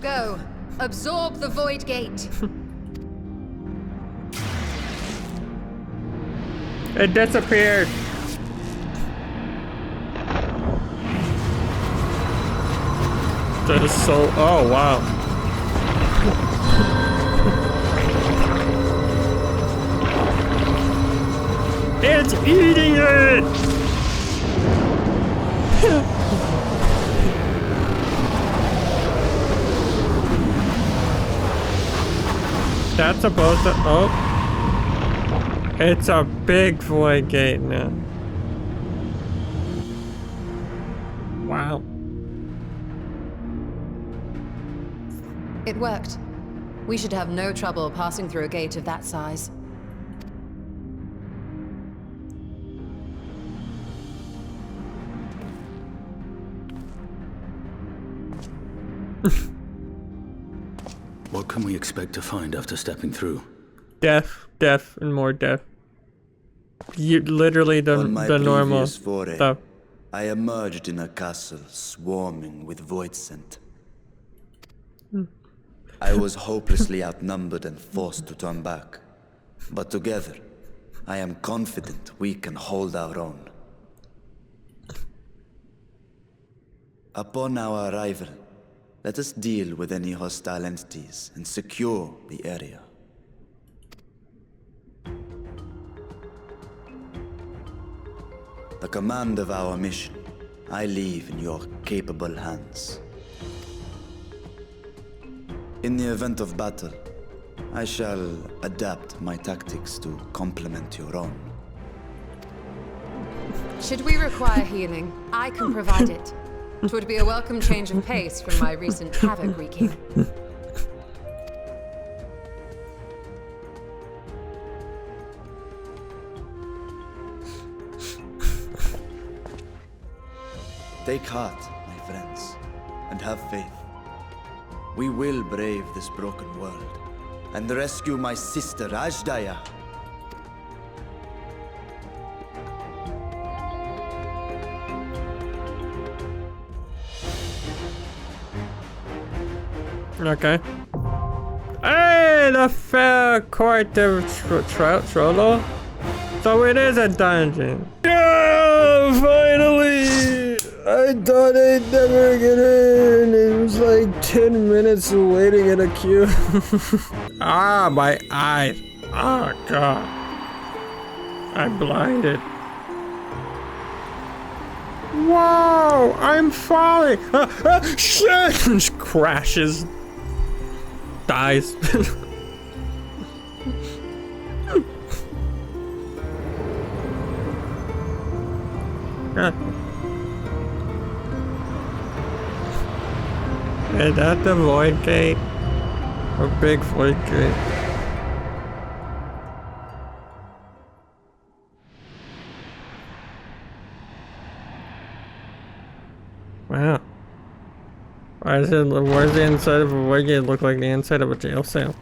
Go, absorb the void gate. It disappeared. That is so. Oh wow. It's eating it. That's supposed to. Oh. It's a big void gate now. Wow. It worked. We should have no trouble passing through a gate of that size. What can we expect to find after stepping through? Death, death, and more death. Literally the normal previous foray, stuff. I emerged in a castle swarming with void scent. I was hopelessly outnumbered and forced to turn back. But together, I am confident we can hold our own. Upon our arrival, let us deal with any hostile entities and secure the area. The command of our mission, I leave in your capable hands. In the event of battle, I shall adapt my tactics to complement your own. Should we require healing, I can provide it. 'Twould be a welcome change of pace from my recent havoc wreaking. Take heart, my friends, and have faith. We will brave this broken world and rescue my sister Ajdaya. Okay. Hey, the fair court of Trollo. So it is a dungeon. Yeah, finally! I thought I'd never get in. It was like 10 minutes of waiting in a queue. Ah, my eyes. Oh, God. I'm blinded. Whoa, I'm falling. Shit! Just crashes. Dies. Is that the void gate? A big void gate. Wow. Why is it? Where's the inside of a void gate look like the inside of a jail cell?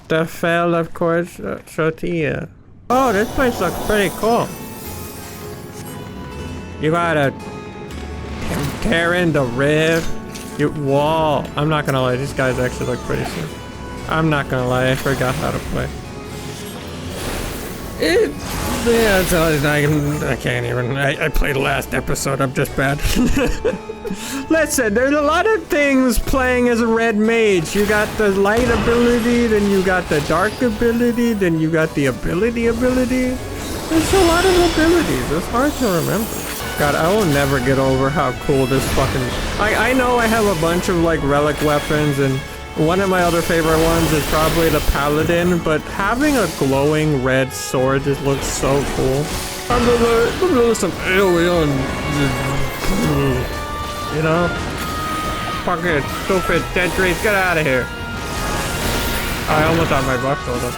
The fell of course, TROIA. Oh, this place looks pretty cool. You gotta tear in the rift. Whoa, I'm not gonna lie, these guys actually look pretty sick. I'm not gonna lie, I forgot how to play. I can't even. I played last episode, I'm just bad. Listen, there's a lot of things playing as a red mage. You got the light ability, then you got the dark ability, then you got the ability. There's a lot of abilities, it's hard to remember. God, I will never get over how cool this fucking... I know I have a bunch of like relic weapons, and one of my other favorite ones is probably the paladin, but having a glowing red sword just looks so cool. I'm gonna some alien, you know? Fucking stupid dead trees, get out of here. I almost have my buff filled up.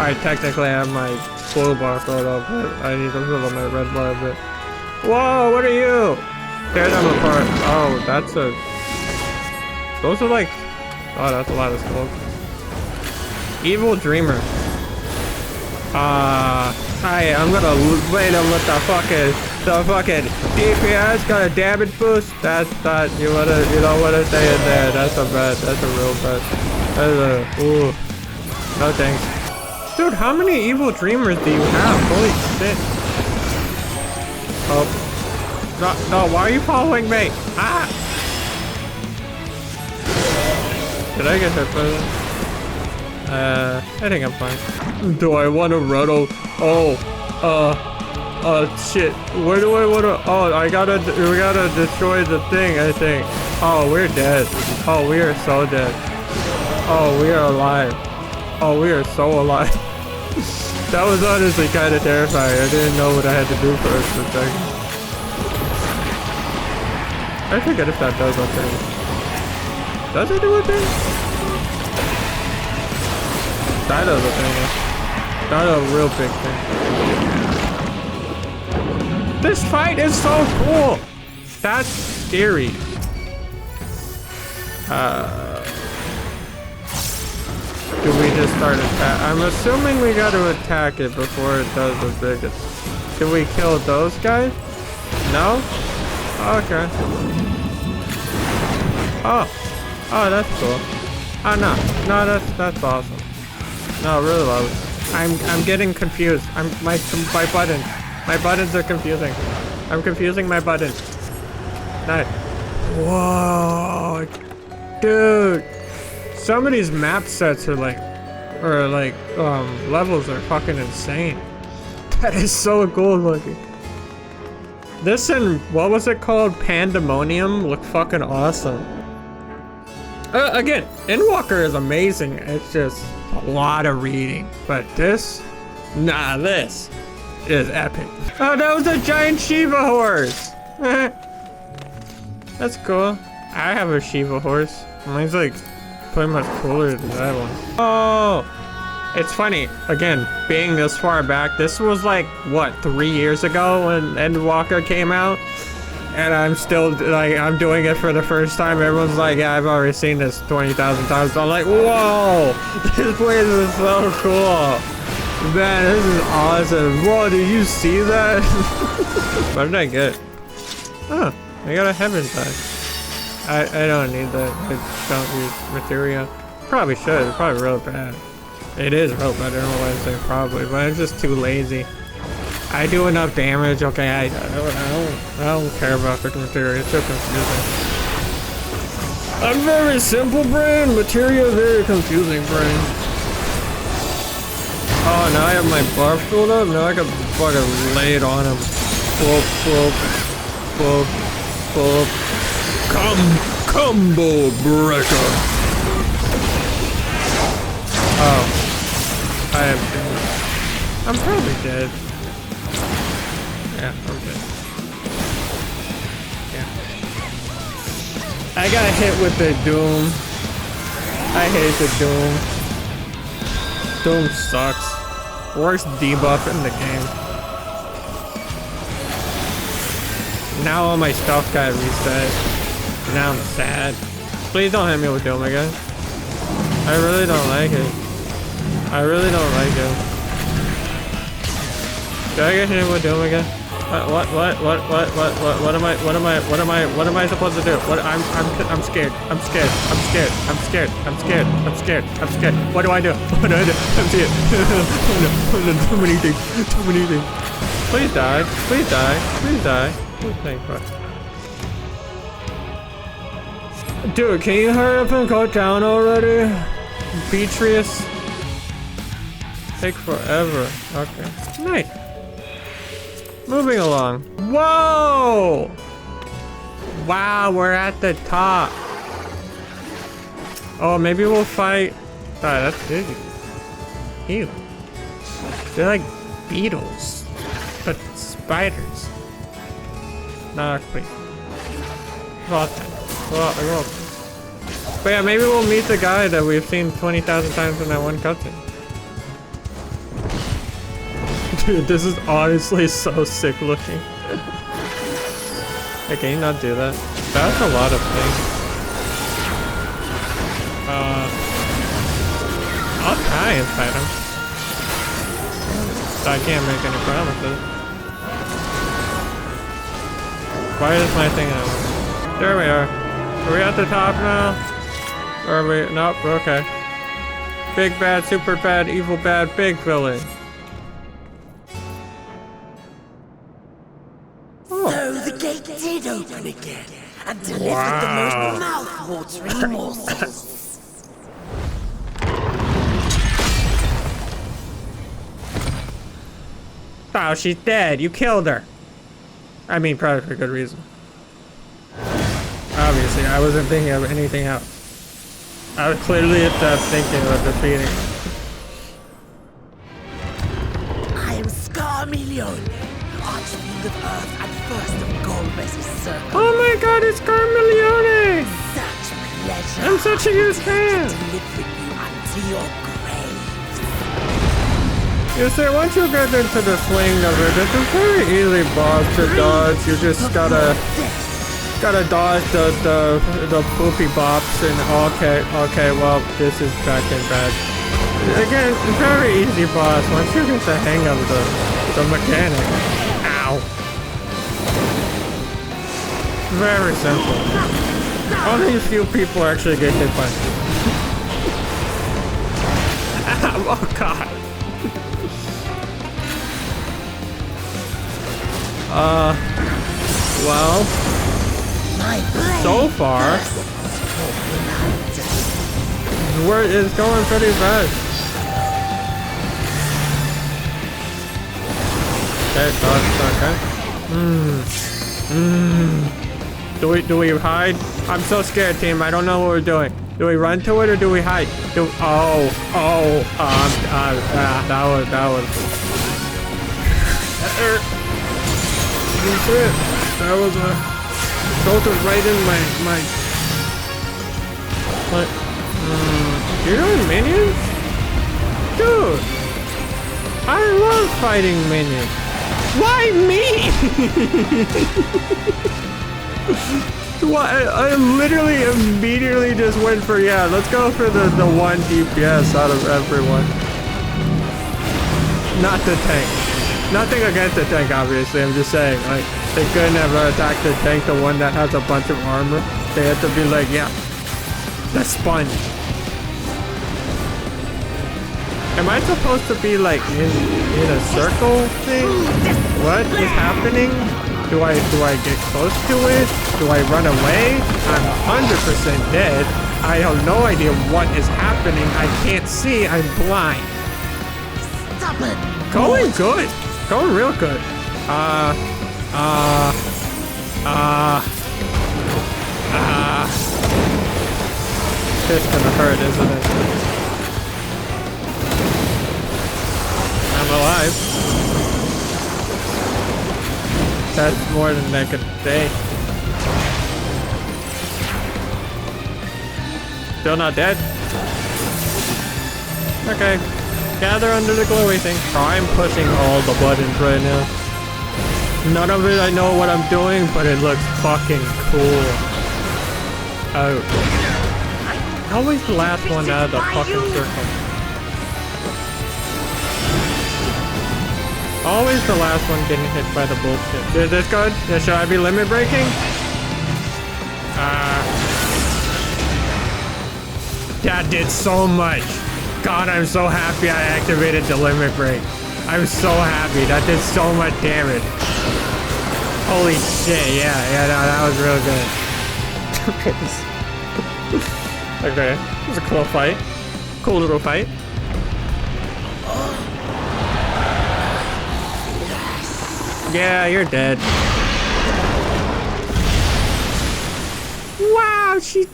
I technically have my blue bar filled up, but I need to fill up my red bar a bit. Whoa, what are you? Tear them apart. Oh, that's a... Those are like... Oh, that's a lot of skulls. Evil Dreamer. Hi, I'm gonna wait on with the fucking DPS got a damage boost. That's not, you don't wanna stay in there. That's a bet. That's a real bet. That's a, ooh. No thanks. Dude, how many Evil Dreamers do you have? Holy shit. Oh. No, why are you following me? Ah! Did I get hit by that? I think I'm fine. Do I want to rattle? Oh, shit. Where do I want to? Oh, we gotta destroy the thing, I think. Oh, we're dead. Oh, we are so dead. Oh, we are alive. Oh, we are so alive. That was honestly kind of terrifying. I didn't know what I had to do first for a second. I forget if that does a thing. Does it do a thing? That does a thing. That's a real big thing. This fight is so cool. That's scary. Do we just start attack? I'm assuming we got to attack it before it does the biggest. Do we kill those guys? No? Okay. Oh, that's cool. Oh no, that's awesome. No, really love it. I'm getting confused. My buttons are confusing. I'm confusing my buttons. Nice. Whoa, dude. Some of these map sets are levels are fucking insane. That is so cool looking. This and what was it called? Pandemonium look fucking awesome. Again, Endwalker is amazing. It's just a lot of reading. But this is epic. Oh, that was a giant Shiva horse. That's cool. I have a Shiva horse. Mine's like pretty much cooler than that one. Oh, it's funny. Again, being this far back, this was like, what, 3 years ago when Endwalker came out? And I'm still, like, I'm doing it for the first time. Everyone's like, yeah, I've already seen this 20,000 times. I'm like, whoa, this place is so cool. Man, this is awesome. Whoa, did you see that? What did I get? Oh, I got a heaven tag. I don't need that. I don't use materia. Probably should. It's probably real bad. It is real bad. I don't know why I say probably, but I'm just too lazy. I do enough damage. Okay, I don't care about freaking materia. It's so confusing. I'm very simple brain. Materia very confusing brain. Oh, now I have my buff filled up. Now I can fucking lay it on him. Boop, boop, boop, boop. Combo breaker. Oh, I am dead. I'm probably dead. Yeah, I'm dead. Yeah. I got hit with the Doom. I hate the Doom. Doom sucks. Worst debuff in the game. Now all my stuff got reset. Now I'm sad. Please don't hit me with Doom again. I really don't like it. I really don't like it. Did I get hit with Doom again? What am I supposed to do? I'm scared. I'm scared. What do I do? I'm scared. Too many things. Please die. Please die. Thank God. Dude, can you hurry up and go down already? Beatrice? Take forever. Okay. Nice. Moving along. Whoa! Wow, we're at the top. Oh, maybe we'll fight. Oh, that's big. Ew. They're like beetles, but spiders. Not quite. Well, but yeah, maybe we'll meet the guy that we've seen 20,000 times in that one cutscene. Dude, this is honestly so sick looking. Hey, can you not do that? That's a lot of things. I'll try and fight him. I can't make any promises. Why is my thing out? There we are. Are we at the top now? Or are we? Nope, okay. Big bad, super bad, evil bad, big villain. So the gate did open again and delivered the most mouth-watering morsels. Oh, she's dead. You killed her. I mean, probably for good reason. Obviously, I wasn't thinking of anything else. I was clearly thinking of defeating her. I am Scarmelion, Archfiend of Earth and First of Golbez's Circle. Oh my God, it's Carmelione! Such pleasure. I'm such a huge fan. Delivering you unto your graves. You see, once you get into the swing of it, it's a very easy boss to dodge. You just gotta Gotta dodge the poopy bops and okay, well, this is back in bed. Again, very easy boss once you get the hang of the mechanic. Ow. Very simple. Only a few people actually get hit by it. Oh god. Well, so far, it's going pretty bad. Okay. Do we hide? I'm so scared, team. I don't know what we're doing. Do we run to it or do we hide? That was a filter right in my what? You're doing minions? Dude, I love fighting minions. Why me? I literally immediately just went for, yeah, let's go for the 1 DPS out of everyone. Not the tank. Nothing against the tank, obviously. I'm just saying, like, they couldn't have attacked the tank, the one that has a bunch of armor. They had to be like, yeah, the sponge. Am I supposed to be like in a circle thing? What is happening? Do I get close to it? Do I run away? I'm 100% dead. I have no idea what is happening. I can't see. I'm blind. Stop it! Going good. Going real good. It's gonna hurt, isn't it? I'm alive. That's more than I could say. Still not dead? Okay. Gather under the glowy thing. Oh, I'm pushing all the buttons right now. None of it I know what I'm doing, but it looks fucking cool. Oh. Always the last one out of the fucking circle. Always the last one getting hit by the bullshit. Is this good? Should I be limit breaking? That did so much. God, I'm so happy I activated the limit break. I'm so happy. That did so much damage. Holy shit, yeah, no, that was real good. Okay, it was a cool fight. Cool little fight. Yeah, you're dead. Wow, she's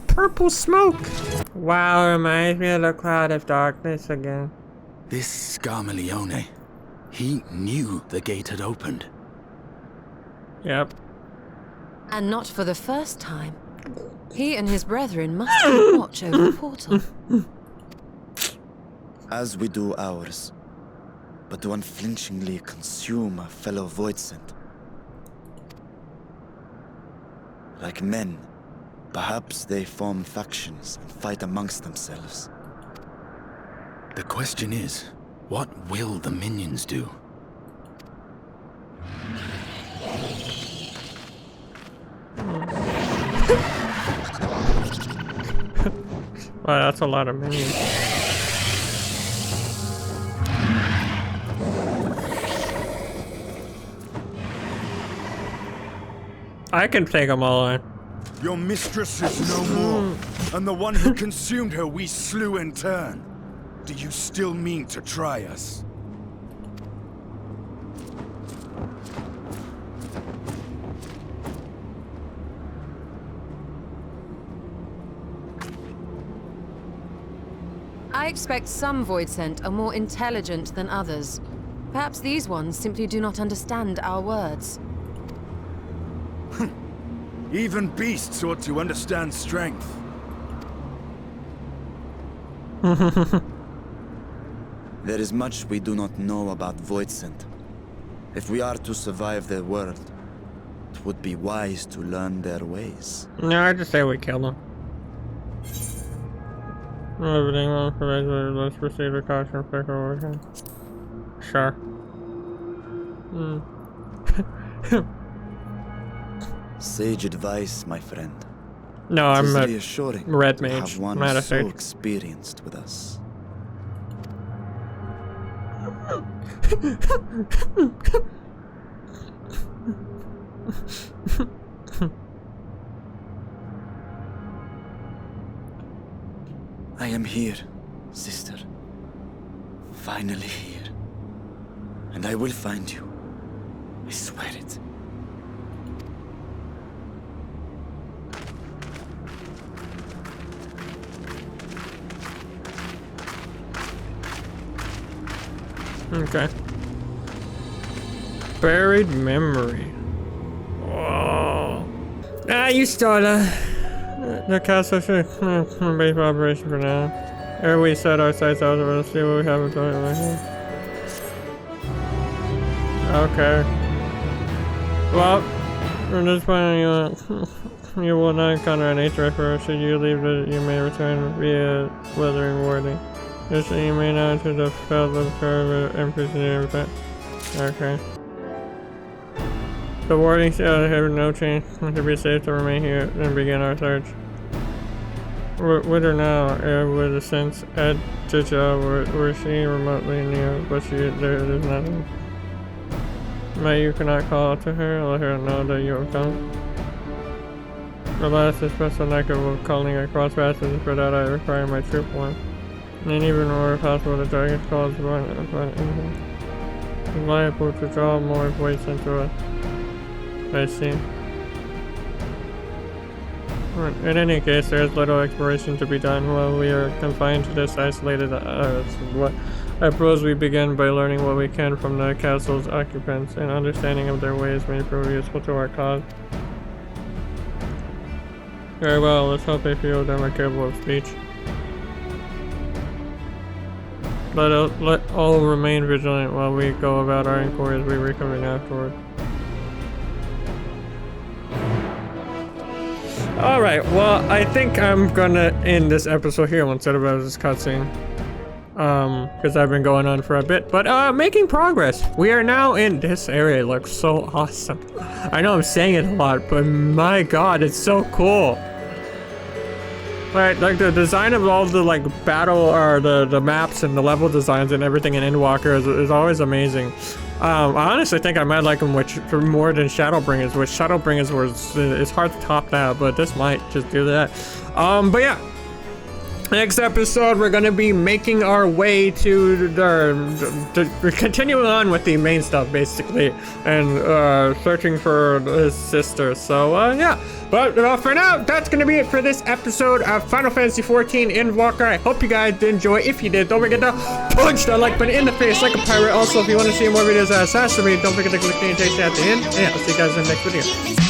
purple smoke. Wow, reminds me of the Cloud of Darkness again. This Scarmalione, he knew the gate had opened. Yep. And not for the first time. He and his brethren must keep watch over the portal. As we do ours, but to unflinchingly consume a fellow Voidsent. Like men, perhaps they form factions and fight amongst themselves. The question is, what will the minions do? Wow, that's a lot of minions. I can take them all on. Your mistress is no more, and the one who consumed her we slew in turn. Do you still mean to try us? I expect some Voidsent are more intelligent than others. Perhaps these ones simply do not understand our words. Even beasts ought to understand strength. There is much we do not know about Voidsent. If we are to survive their world, It would be wise to learn their ways. No, I just say we killed him. Everything else provides let's proceed with caution for working. Sure. Sage advice, my friend. No, It I'm is a reassuring red to mage, have one not a so sage. experienced with us. I am here, sister. Finally here. And I will find you. I swear it. Okay. Buried memory. Oh. Ah, you started. The castle should base operation for now. Ere we set our sights out, we'll see what we have in store right here. Okay. Well, from this point you will not encounter an nature for should you leave that you may return via weathering warding. Just so you may not enter the field of curve and prison. Okay. The warding shall have no change. To be safe to remain here and begin our search. With her now, with a sense at Chicha, were she remotely near, but there is nothing. May you cannot call to her, let her know that you have come. Alas, this special knight of calling across passes, for that I require my troop one. And even more possible, the dragon calls liable to draw more voice into it. I see. In any case, there is little exploration to be done while we are confined to this isolated what I suppose we begin by learning what we can from the castle's occupants, and understanding of their ways may prove useful to our cause. Very well, let's hope a few of them are capable of speech. Let all remain vigilant while we go about our inquiries. We reconvene afterward. Alright, well, I think I'm gonna end this episode here instead of this cutscene. Because I've been going on for a bit, but making progress. We are now in this area. It looks so awesome. I know I'm saying it a lot, but my god, it's so cool. Right, like the design of all the like battle or the maps and the level designs and everything in Endwalker is always amazing. I honestly think I might like them more than Shadowbringers, which Shadowbringers it's hard to top that, but this might just do that. But yeah. Next episode, we're gonna be making our way to continuing on with the main stuff, basically, and searching for his sister. So, yeah. But for now, that's gonna be it for this episode of Final Fantasy XIV Endwalker. I hope you guys did enjoy. If you did, don't forget to punch that like button in the face like a pirate. Also, if you want to see more videos that Assassin, don't forget to click the annotation at the end. And yeah, I'll see you guys in the next video.